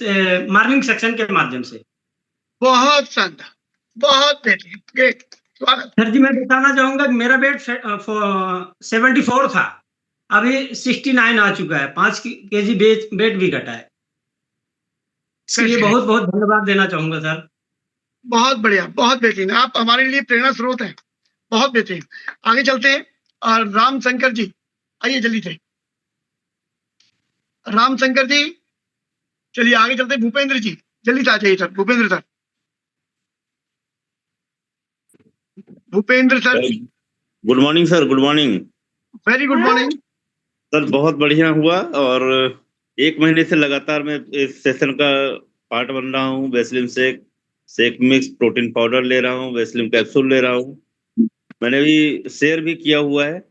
मॉर्निंग सेक्शन के माध्यम से। बहुत शानदार, बहुत बेहतरीन, ग्रेट, स्वागत। सर जी मैं बताना चाहूंगा कि मेरा वेट 74 था, अभी 69 आ चुका है, 5 kg वेट भी घटा है। इसलिए बहुत बहुत धन्यवाद देना चाहूंगा सर। बहुत बढ़िया, बहुत बेहतरीन, आप हमारे लिए प्रेरणा स्रोत हैं, बहुत बेहतरीन। आगे चलते हैं और राम शंकर जी आइए जल्दी से। राम शंकर जी चलिए आगे चलते हैं। भूपेंद्र जी जल्दी से आ जाइए sir. Bhupendra sir, Bhupendra sir. Good morning sir, good morning. Very good morning sir. बहुत बढ़िया हुआ और 1 महीने से लगातार मैं इस सेशन का पार्ट बन रहा हूँ। Vaseline shake mix protein powder ले रहा हूँ, वेस्लिन कैप्सूल ले रहा हूँ। मैंने भी शेयर भी किया हुआ है।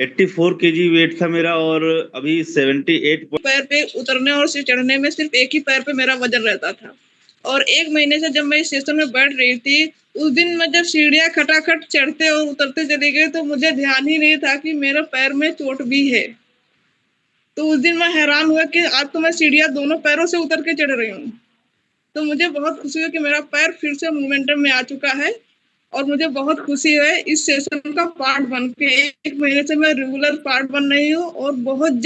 84 kg वेट था मेरा और अभी 78। पैर पे उतरने और से चढ़ने में सिर्फ एक ही पैर पे मेरा वजन रहता था। और 1 महीने से जब मैं इस सेशन में बैठ रही थी, उस दिन मैं जब सीढ़ियां खटाखट चढ़ते और उतरते चली गई तो मुझे ध्यान ही नहीं था कि मेरे पैर में चोट भी है। तो उस दिन मैं हैरान हुआ कि आज तो मैं सीढ़ियां दोनों पैरों से उतर के चढ़ रही हूँ। तो मुझे बहुत खुशी हुई कि मेरा पैर फिर से मोमेंटम में आ चुका है और मुझे बहुत खुशी है इस सेशन का पार्ट बन के। 1 महीने से मैं रेगुलर पार्ट बन रही हूँ और बहुत